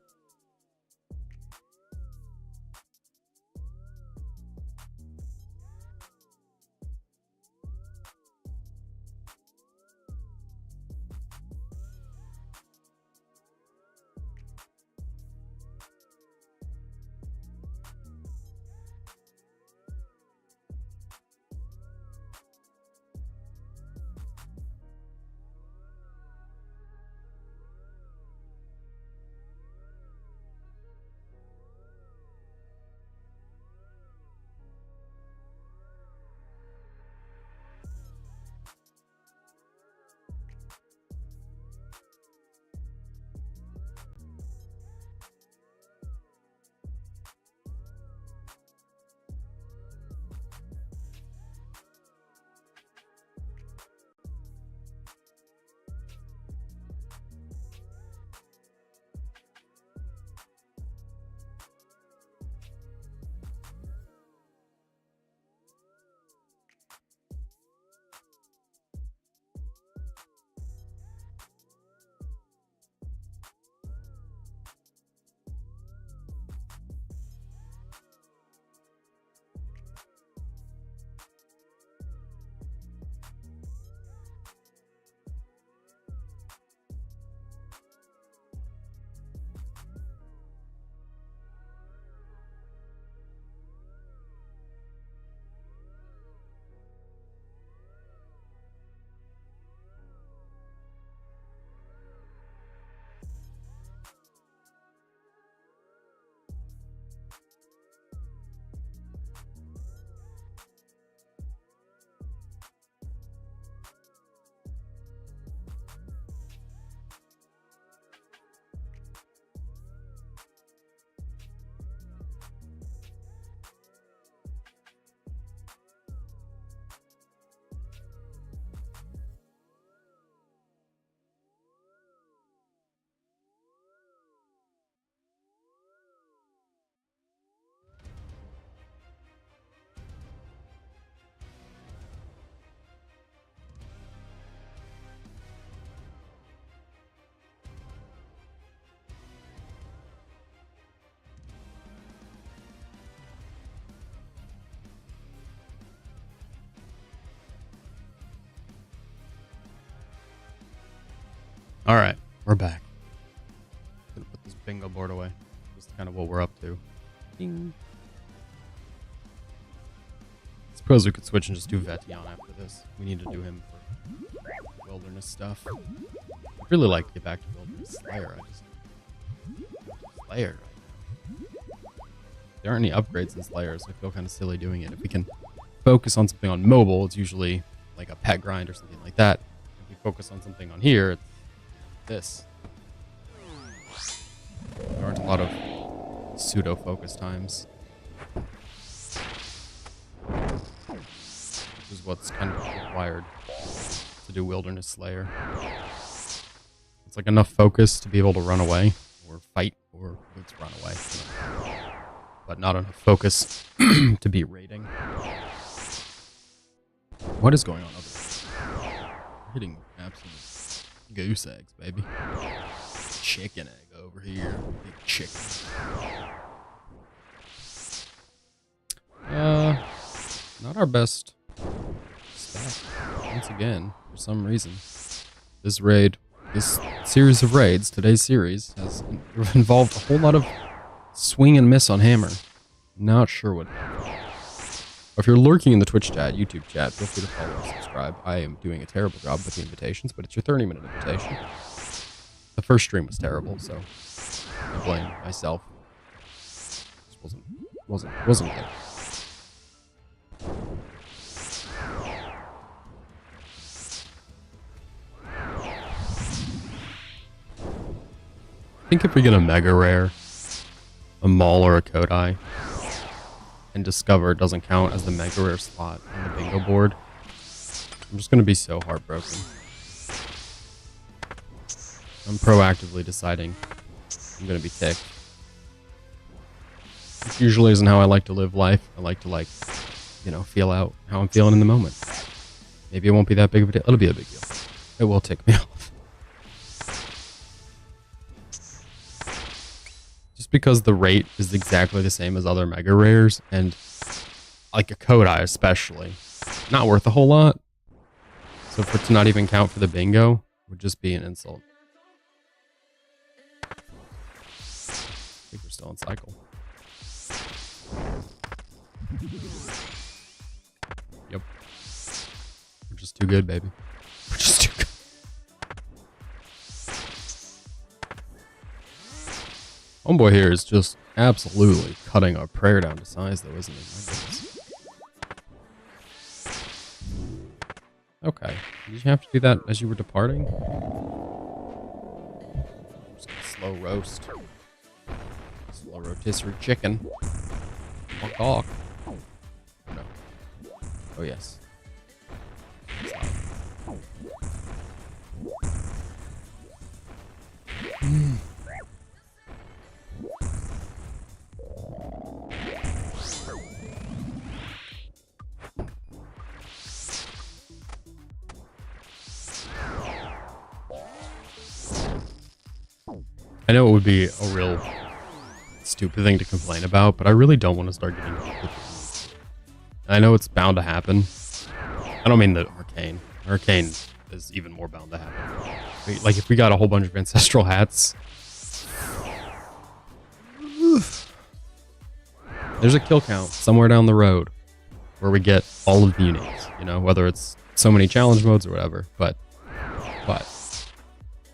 All right, we're back. Gonna put this bingo board away. This is kind of what we're up to. Ding. Suppose we could switch and just do Vetion after this. We need to do him for wilderness stuff. I'd really like to get back to wilderness Slayer. Slayer right now. There aren't any upgrades in Slayer, so I feel kind of silly doing it. If we can focus on something on mobile, it's usually like a pet grind or something like that. If we focus on something on here, it's this. There aren't a lot of pseudo-focus times. Which is what's kind of required to do Wilderness Slayer. It's like enough focus to be able to run away, or fight, or let's run away. But not enough focus to be raiding. What is going on over there? We're hitting absolute goose eggs, baby. Chicken egg over here. Big chicken. Not our best stat. Once again, for some reason. This series of raids, today's series, has involved a whole lot of swing and miss on hammer. Not sure what. If you're lurking in the Twitch chat, YouTube chat, feel free to follow and subscribe. I am doing a terrible job with the invitations, but it's your 30-minute invitation. The first stream was terrible, so I blame myself. This wasn't good. I think if we get a mega rare, a Maul or a Kodai, and Discover doesn't count as the mega rare slot on the bingo board, I'm just gonna be so heartbroken. I'm proactively deciding I'm gonna be ticked. Which usually isn't how I like to live life. I like to, feel out how I'm feeling in the moment. Maybe it won't be that big of a deal. It'll be a big deal. It will tick me off. Just because the rate is exactly the same as other mega rares, and like a Kodai especially, not worth a whole lot. So for it to not even count for the bingo would just be an insult. I think we're still on cycle. Yep. We're just too good, baby. We're just too good. Homeboy here is just absolutely cutting our prayer down to size, though, isn't he? My goodness. Okay. Did you have to do that as you were departing? Just a slow roast. Slow rotisserie chicken. Walk, walk. Oh, no. Oh, yes. I know it would be a real stupid thing to complain about, but I really don't want to start getting with. I know it's bound to happen. I don't mean the Arcane. Arcane is even more bound to happen. Like, if we got a whole bunch of Ancestral hats... There's a kill count somewhere down the road where we get all of the uniques, you know, whether it's so many challenge modes or whatever, but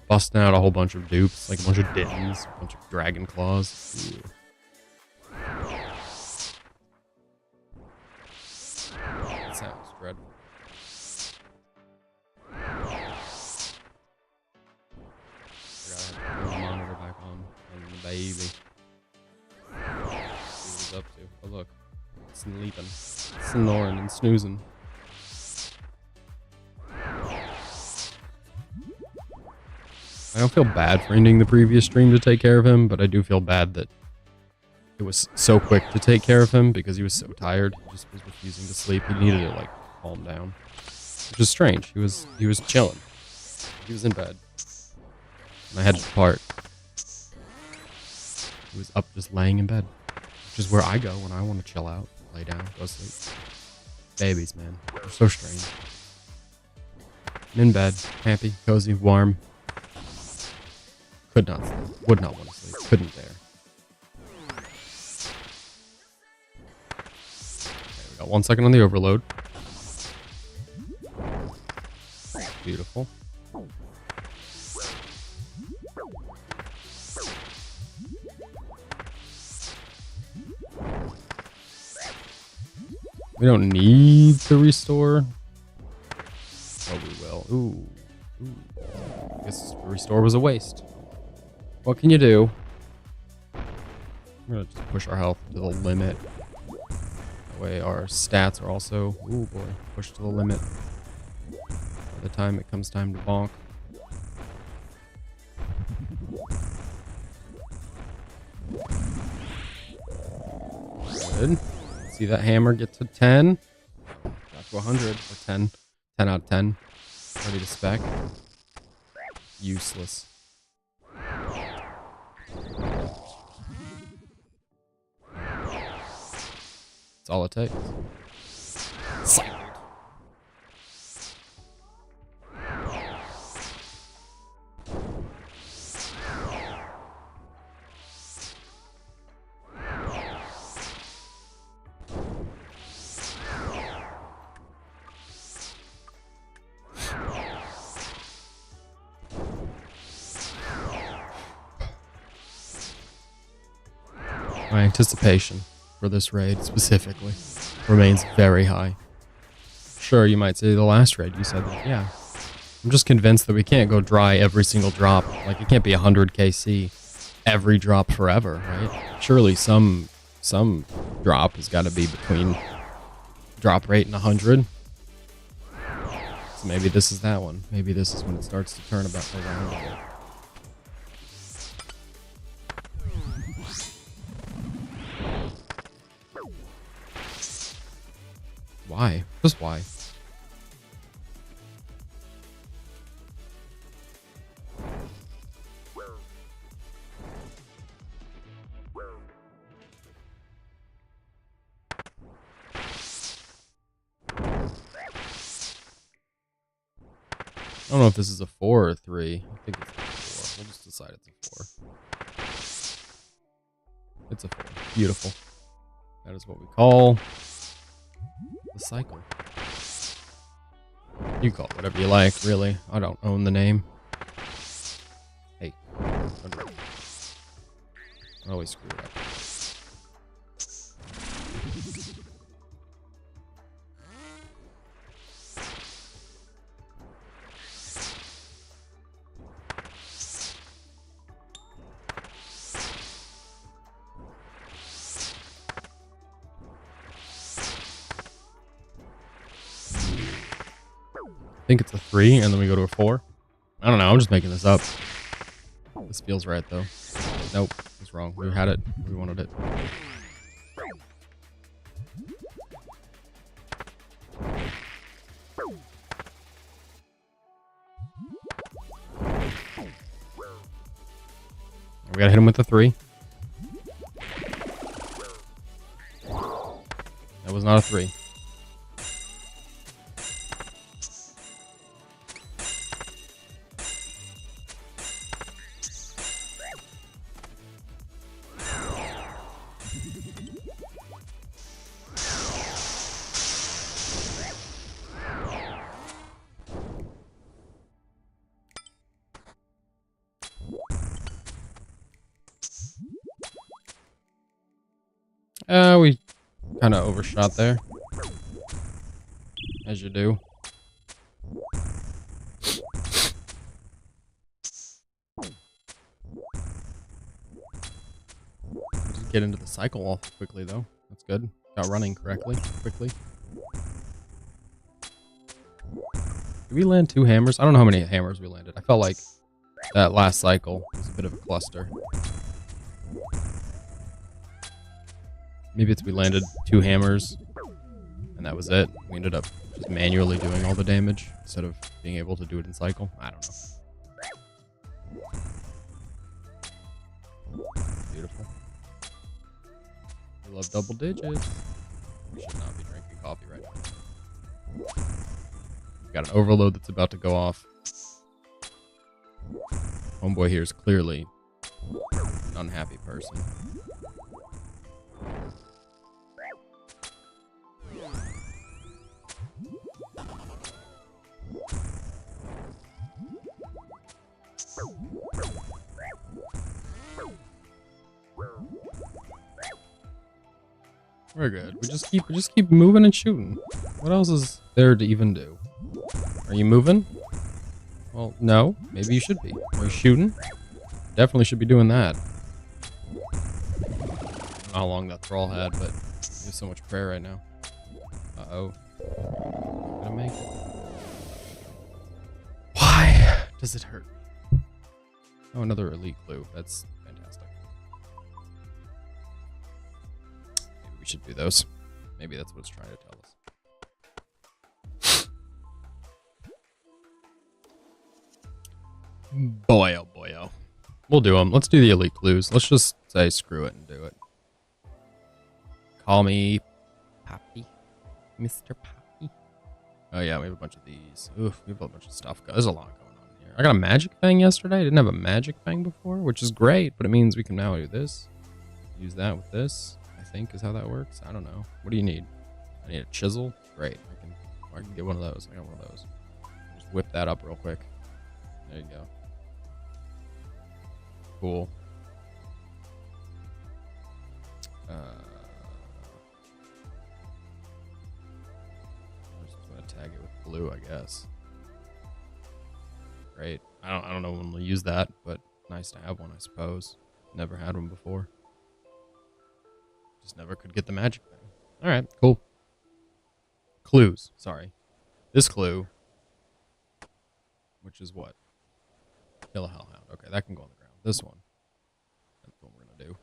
busting out a whole bunch of dupes, like a bunch of Dittons, a bunch of Dragon Claws. Ooh. That sounds dreadful. Forgot I had to turn the monitor back on the baby. See what he's up to. Oh look, sleeping, snoring and snoozing. I don't feel bad for ending the previous stream to take care of him, but I do feel bad that it was so quick to take care of him because he was so tired. He just was refusing to sleep. He needed to, like, calm down. Which is strange. He was chilling. He was in bed. And I had to depart. He was up just laying in bed. Which is where I go when I want to chill out, lay down, go to sleep. Babies, man. They're so strange. I'm in bed, happy, cozy, warm. Could not sleep. Would not want to sleep. Couldn't dare. Okay, we got 1 second on the overload. Beautiful. We don't need to restore. Oh, we will. Ooh. I guess restore was a waste. What can you do? I'm gonna just push our health to the limit. That way our stats are also, ooh boy, pushed to the limit. By the time it comes time to bonk. Good. See that hammer get to 10? Got to 100 or 10. 10 out of 10. Ready to spec. Useless. That's all it takes. Cycled. My anticipation for this raid specifically remains very high. Sure, you might say the last raid you said that, yeah. I'm just convinced that we can't go dry every single drop. Like, it can't be 100 KC every drop forever, right? Surely some drop has got to be between drop rate and 100. So maybe this is that one. Maybe this is when it starts to turn about around a bit. Why? Just why? I don't know if this is a 4 or 3. I think it's a 4. We'll just decide it's a 4. It's a 4. Beautiful. That is what we call the cycle. You call it whatever you like, really. I don't own the name. Hey. I always screw it up. I think it's a 3, and then we go to a 4. I don't know. I'm just making this up. This feels right, though. Nope. It's wrong. We had it. We wanted it. We gotta hit him with the 3. That was not a 3. We kind of overshot there. As you do. Just get into the cycle all quickly, though. That's good. Got running correctly, quickly. Did we land 2 hammers? I don't know how many hammers we landed. I felt like that last cycle was a bit of a cluster. Maybe it's we landed 2 hammers, and that was it. We ended up just manually doing all the damage instead of being able to do it in cycle. I don't know. Beautiful. We love double digits. We should not be drinking coffee right now. We've got an overload that's about to go off. Homeboy here is clearly an unhappy person. We're good. We just keep moving and shooting. What else is there to even do? Are you moving? Well, no. Maybe you should be. Are you shooting? Definitely should be doing that. I don't know how long that thrall had, but there's so much prayer right now. Uh-oh. Gonna make it. Why does it hurt me? Oh, another elite clue. That's fantastic. Maybe we should do those. Maybe that's what it's trying to tell us. Boy, oh boy, oh. We'll do them. Let's do the elite clues. Let's just say screw it and do it. Call me Pappy. Mr. Pappy. Oh yeah, we have a bunch of these. Oof, we have a bunch of stuff. There's a lot going on here. I got a magic fang yesterday. I didn't have a magic fang before, which is great, but it means we can now do this. Use that with this, I think is how that works. I don't know. What do you need? I need a chisel. Great. I can get one of those. I got one of those. Just whip that up real quick. There you go. Cool. I'm just gonna tag it with blue, I guess. Great. I don't know when we'll use that, but nice to have one, I suppose. Never had one before. Just never could get the magic thing. All right, cool. Clues. Sorry. This clue, which is what? Kill a hellhound. Okay, that can go on the ground. This one. That's what we're gonna do.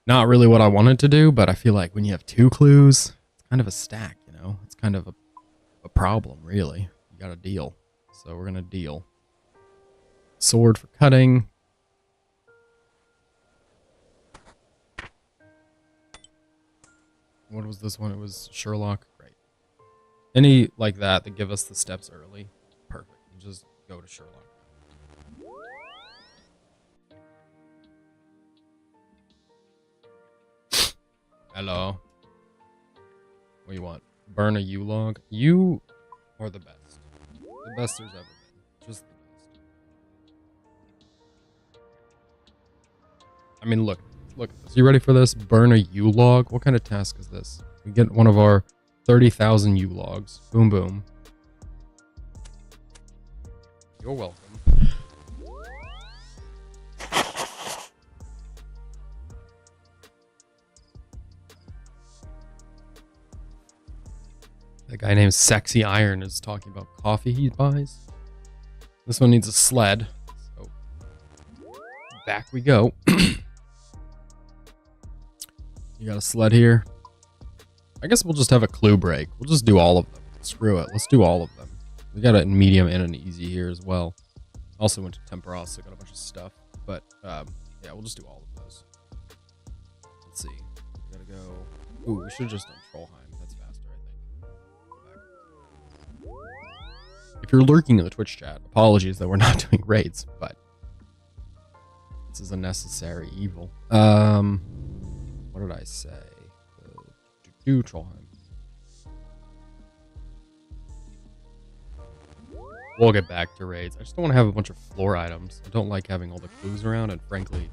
Not really what I wanted to do, but I feel like when you have two clues, it's kind of a stack, you know? It's kind of a problem, really. You gotta deal. So we're gonna deal. Sword for cutting. What was this one? It was Sherlock. Great. Any like that give us the steps early. Perfect. You just go to Sherlock. Hello. What do you want? Burn a U-log? You are the best. The best there's ever been. Just the best. I mean, look at this. You ready for this? Burn a U-log? What kind of task is this? We get one of our 30,000 U-logs. Boom, boom. You're welcome. The guy named Sexy Iron is talking about coffee he buys. This one needs a sled. So back we go. You got a sled here. I guess we'll just have a clue break. We'll just do all of them. Screw it. Let's do all of them. We got it in medium and an easy here as well. Also went to Temperos, so got a bunch of stuff. But yeah, we'll just do all of those. Let's see. We gotta go. Ooh, we should have just done Trollheim. That's faster, I think. If you're lurking in the Twitch chat, apologies that we're not doing raids, but this is a necessary evil. What did I say? Do Trollheim. We'll get back to raids. I just don't want to have a bunch of floor items. I don't like having all the clues around, and frankly,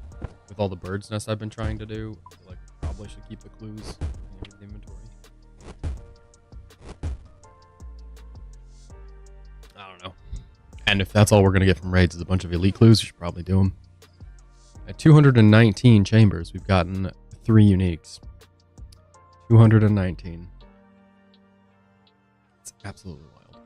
with all the bird's nests I've been trying to do, I feel like we probably should keep the clues in the inventory. I don't know. And if that's all we're going to get from raids is a bunch of elite clues, we should probably do them. At 219 chambers, we've gotten 3 uniques. 219. It's absolutely wild.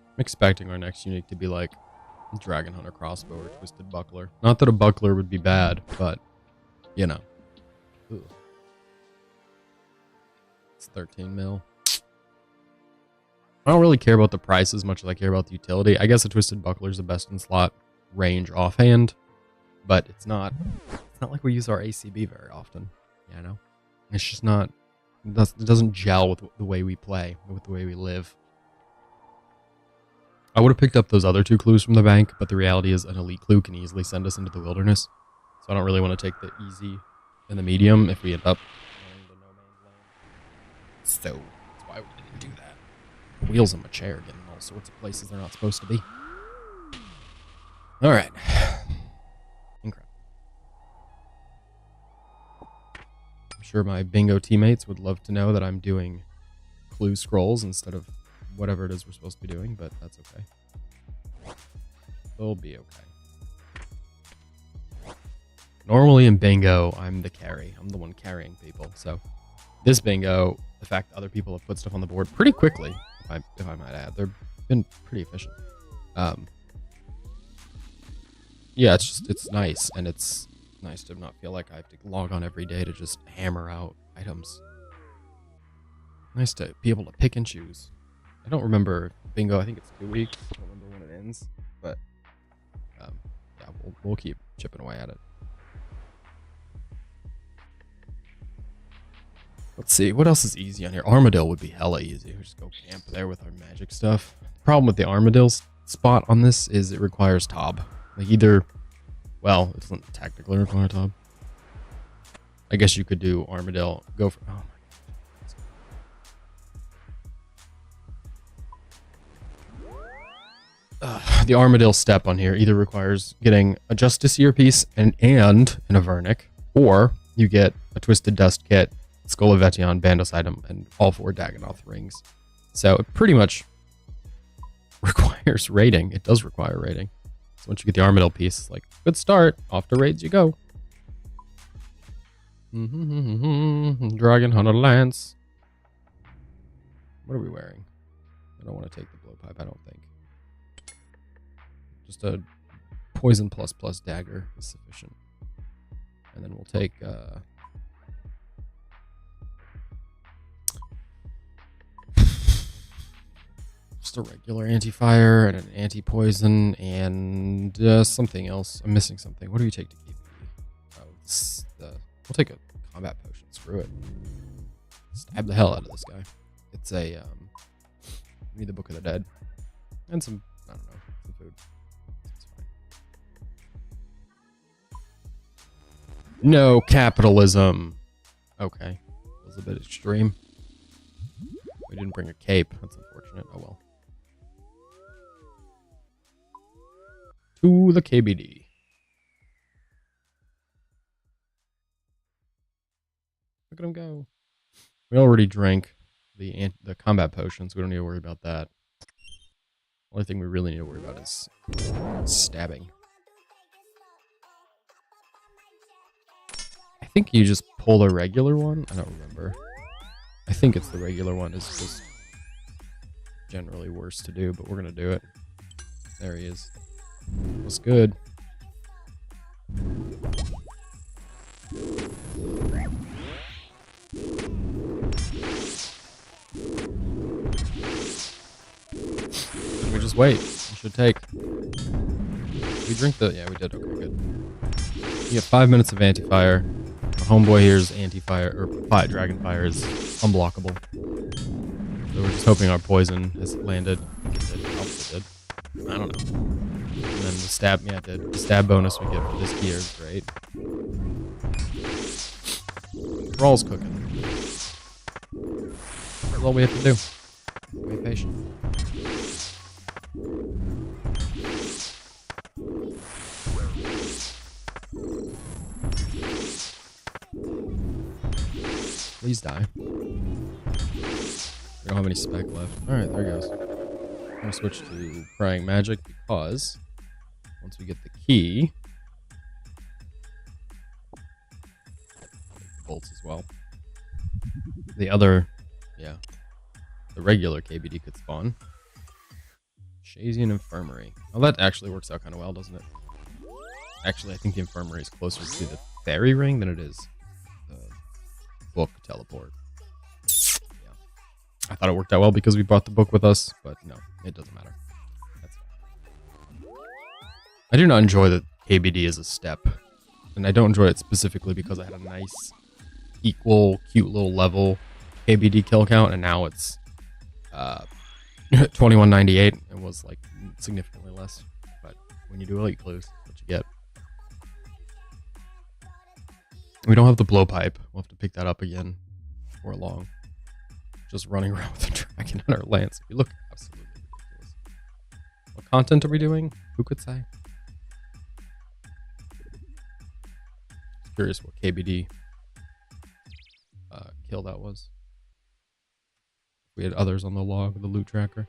I'm expecting our next unique to be like Dragon Hunter Crossbow or Twisted Buckler. Not that a buckler would be bad, but, you know. Ooh. It's 13 mil. I don't really care about the price as much as I care about the utility. I guess a Twisted Buckler is the best in slot range offhand, but it's not like we use our ACB very often, you know? It's just not, it doesn't gel with the way we play, with the way we live. I would have picked up those other 2 clues from the bank, but the reality is an elite clue can easily send us into the wilderness. So I don't really want to take the easy and the medium if we end up going to no man's land. So that's why we didn't do that. The wheels on my chair getting all sorts of places they're not supposed to be. All right. Incredible. I'm sure my bingo teammates would love to know that I'm doing clue scrolls instead of whatever it is we're supposed to be doing, but that's okay. It'll be okay. Normally in bingo, I'm the carry. I'm the one carrying people. So this bingo, the fact that other people have put stuff on the board pretty quickly, if I might add, they've been pretty efficient. Yeah, it's nice, and it's nice to not feel like I have to log on every day to just hammer out items. Nice to be able to pick and choose. I don't remember bingo. I think it's 2 weeks. I don't remember when it wins. But yeah, we'll keep chipping away at it. Let's see, what else is easy on here? Armadillo would be hella easy. We just go camp there with our magic stuff. The problem with the Armadillo spot on this is it requires Tob. Like either, well, it doesn't technically require Tob. I guess you could do Armadillo, go for, oh my God. The Armadillo step on here either requires getting a Justice Earpiece and an Avernic, or you get a Twisted Dust Kit, Skull of Etion, Bandos item, and all 4 Dagonoth rings. So it pretty much requires raiding. It does require raiding. So once you get the Armadillo piece, it's like, good start. Off to raids you go. Dragon Hunter Lance. What are we wearing? I don't want to take the blowpipe, I don't think. Just a poison plus dagger is sufficient. And then we'll take just a regular anti-fire and an anti-poison and something else. I'm missing something. What do we take to keep? Oh, we'll take a combat potion. Screw it. Stab the hell out of this guy. It's a we need the Book of the Dead and some, I don't know, some food. It's fine. No capitalism. Okay, that was a bit extreme. We didn't bring a cape. That's unfortunate. Oh well. To the KBD. Look at him go. We already drank the combat potions. We don't need to worry about that. Only thing we really need to worry about is stabbing. I think you just pull the regular one. I don't remember. I think it's the regular one. It's just generally worse to do, but we're going to do it. There he is. Looks good. We just wait. We should take. We drink the. Yeah, we did. Okay, good. You get 5 minutes of anti-fire. Our homeboy here's anti-fire, or dragon fire is unblockable. So we're just hoping our poison has landed. It did. I don't know. And then the stab, yeah, it did. The stab bonus we get for this gear is great. Thrall's cooking. That's all we have to do. Be patient. Please die. We don't have any spec left. Alright, there he goes. I'm going to switch to Prying Magic because once we get the key, bolts as well. The other, yeah, the regular KBD could spawn. Shazian Infirmary. Well, that actually works out kind of well, doesn't it? Actually, I think the Infirmary is closer to the Fairy Ring than it is the book teleport. Yeah. I thought it worked out well because we brought the book with us, but no, it doesn't matter. That's fine. I do not enjoy the KBD as a step, and I don't enjoy it specifically because I had a nice, equal, cute little level KBD kill count, and now it's 2198 and was like significantly less. But when you do elite clues, that's what you get. We don't have the blowpipe. We'll have to pick that up again before long. Just running around with a dragon on our lance. We look absolutely ridiculous. What content are we doing? Who could say? Just curious what KBD kill that was. We had others on the log, the loot tracker.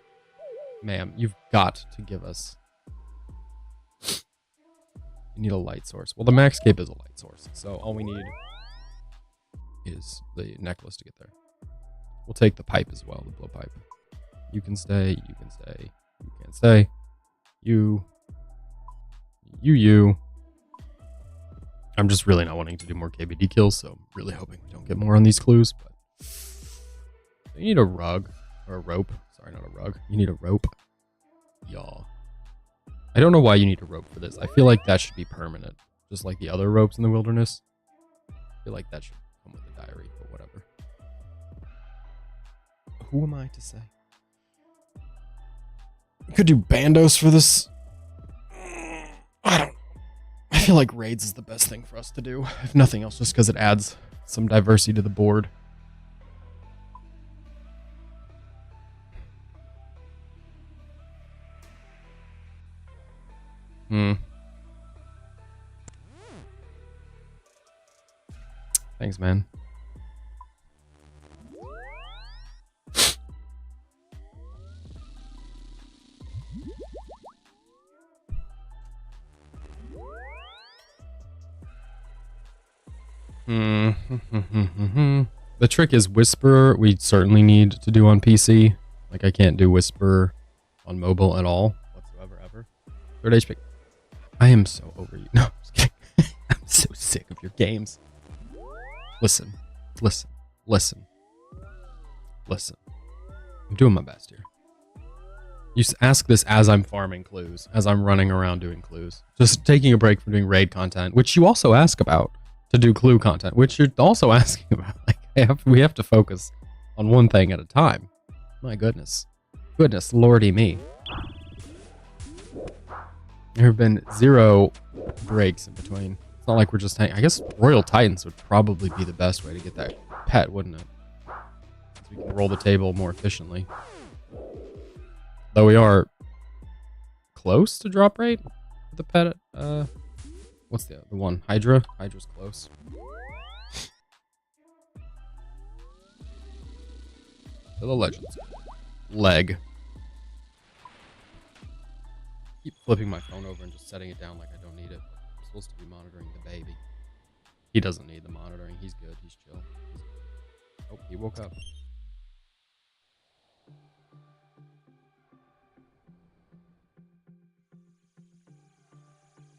Ma'am, you've got to give us. You need a light source. Well, the max cape is a light source, so all we need is the necklace to get there. We'll take the pipe as well, the blowpipe. You can stay, you can stay, you can't stay. You. I'm just really not wanting to do more KBD kills, so I'm really hoping we don't get more on these clues, but you need a rug, or a rope. Sorry, not a rug. You need a rope. Y'all. I don't know why you need a rope for this. I feel like that should be permanent. Just like the other ropes in the wilderness. I feel like that should come with the diary, but whatever. Who am I to say? You could do bandos for this. I don't know. I feel like raids is the best thing for us to do. If nothing else, just because it adds some diversity to the board. Thanks, man. The trick is Whisper, we certainly need to do on PC. Like, I can't do Whisper on mobile at all, whatsoever, ever. 3rd HP. I am so over you. No, I'm just kidding. I'm so sick of your games. Listen. I'm doing my best here. You ask this as I'm farming clues, as I'm running around doing clues. Just taking a break from doing raid content, which you also ask about, to do clue content, which you're also asking about. Like, we have to focus on one thing at a time. My goodness. Goodness lordy me. There have been 0 breaks in between. It's not like we're just hanging. I guess Royal Titans would probably be the best way to get that pet, wouldn't it? So we can roll the table more efficiently. Though we are close to drop rate with the pet. What's the one? Hydra? Hydra's close. To the legends. Leg. Keep flipping my phone over and just setting it down like I don't need it. I'm supposed to be monitoring the baby. He doesn't need the monitoring. He's good. He's chill. Oh, he woke up.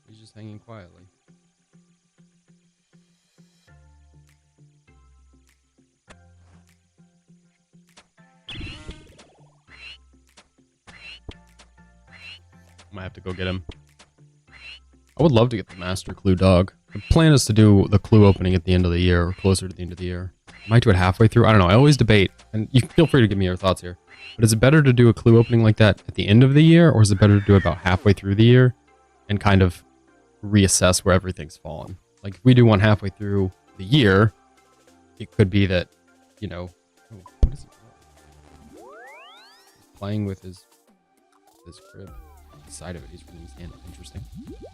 He's just hanging quietly. I might have to go get him. I would love to get the master clue dog. The plan is to do the clue opening at the end of the year, or closer to the end of the year. I might do it halfway through. I don't know. I always debate, and you feel free to give me your thoughts here. But is it better to do a clue opening like that at the end of the year, or is it better to do it about halfway through the year and kind of reassess where everything's fallen? Like, if we do one halfway through the year, it could be that, you know, oh, what is he doing? He's playing with his crib. The side of it, he's running his hand. Interesting.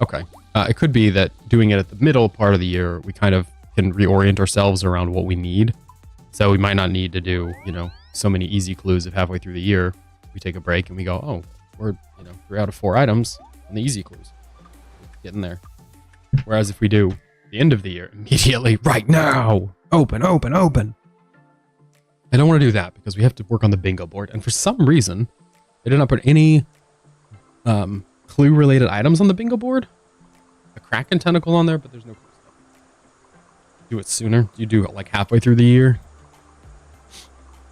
Okay. It could be that doing it at the middle part of the year, we kind of can reorient ourselves around what we need. So we might not need to do, you know, so many easy clues if halfway through the year we take a break and we go, oh, we're, you know, 3 out of 4 items on the easy clues. Getting there. Whereas if we do the end of the year immediately, right now, open. I don't want to do that because we have to work on the bingo board. And for some reason, they did not put any clue related items on the bingo board. A Kraken tentacle on there, but there's no clue stuff. Do it sooner. You do it like halfway through the year.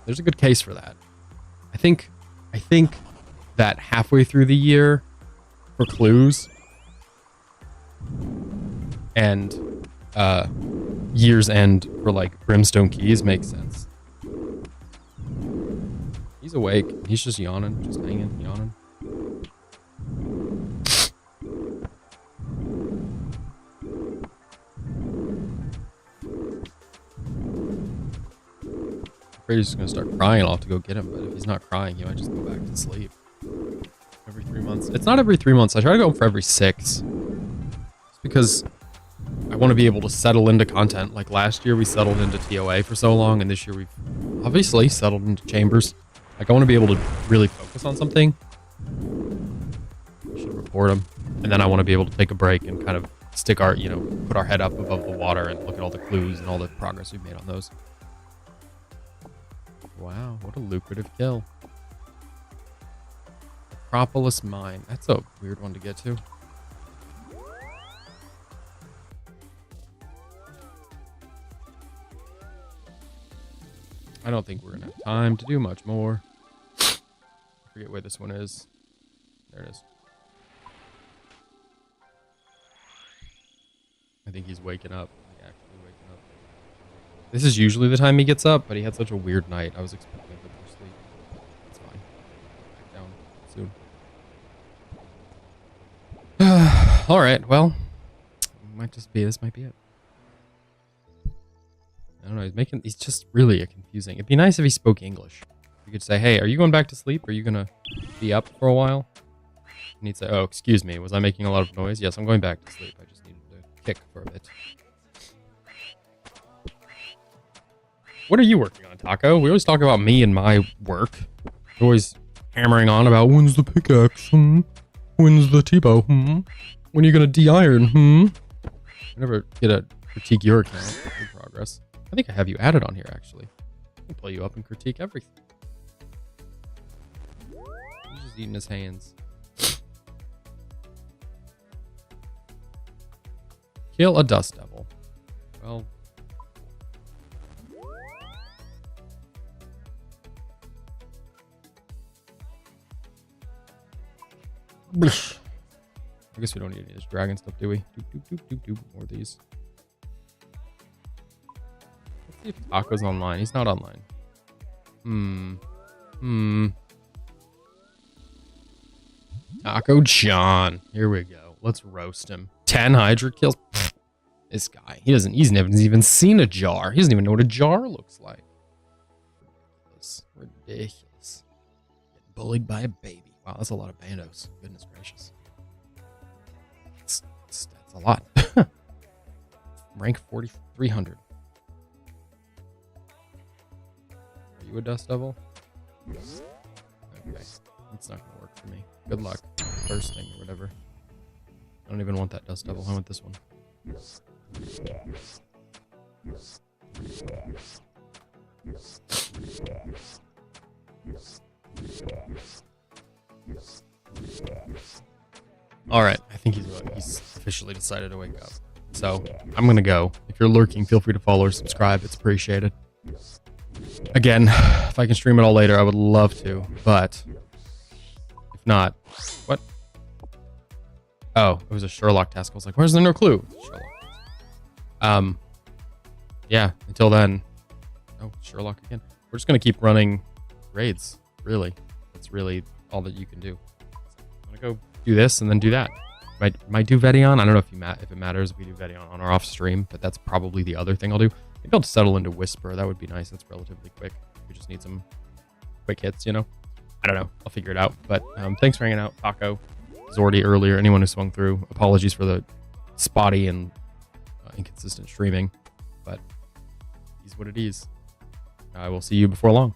There's a good case for that. I think that halfway through the year for clues and year's end for like brimstone keys makes sense. He's awake. He's just yawning, just hanging, yawning. I'm afraid he's just gonna start crying. I'll have to go get him, but if he's not crying, he might just go back to sleep. Every 3 months. It's not every 3 months. I try to go for every 6. It's because I want to be able to settle into content. Like last year, we settled into TOA for so long, and this year we've obviously settled into Chambers. Like, I want to be able to really focus on something. I should report them. And then I want to be able to take a break and kind of stick our, you know, put our head up above the water and look at all the clues and all the progress we've made on those. Wow, what a lucrative kill. Acropolis Mine. That's a weird one to get to. I don't think we're going to have time to do much more. I forget where this one is. There it is. think he's waking up. Like, actually waking up. This is usually the time he gets up, but he had such a weird night. I was expecting a bit more sleep. It's fine. Back down soon. All right. Well, this might be it. I don't know. He's just really confusing. It'd be nice if he spoke English. You could say, hey, are you going back to sleep? Are you going to be up for a while? And he'd say, oh, excuse me. Was I making a lot of noise? Yes, I'm going back to sleep. I just needed to kick for a bit. What are you working on, Taco? We always talk about me and my work. We're always hammering on about when's the pickaxe? When's the T-bow? When are you going to de-iron? I never get a critique your account in progress. I think I have you added on here, actually. I can pull you up and critique everything. He's just eating his hands. Kill a dust devil. Well... I guess we don't need any of this dragon stuff, do we? More of these. Let's see if Taco's online. He's not online. Taco John. Here we go. Let's roast him. 10 Hydra kills. This guy. He's never even seen a jar. He doesn't even know what a jar looks like. Ridiculous. Getting bullied by a baby. Wow, that's a lot of bandos. Goodness gracious. That's a lot. Rank 4,300. Are you a dust devil? Okay. That's not going to work for me. Good luck. Bursting or whatever. I don't even want that dust devil. I want this one. All right, I think he's officially decided to wake up. So I'm gonna go. If you're lurking, feel free to follow or subscribe. It's appreciated. Again, if I can stream it all later, I would love to. But if not, what? Oh, it was a Sherlock task. I was like, where's the no clue? Sherlock. Yeah. Until then, oh, Sherlock again. We're just gonna keep running raids. Really, that's really all that you can do. I'm gonna go do this and then do that. Might do Vedion. I don't know if it matters if we do Vedion on or off stream, but that's probably the other thing I'll do. Maybe I'll settle into Whisper. That would be nice. That's relatively quick. We just need some quick hits, you know? I don't know. I'll figure it out. But thanks for hanging out, Taco, Zordy earlier. Anyone who swung through. Apologies for the spotty and inconsistent streaming, but it is what it is. I will see you before long.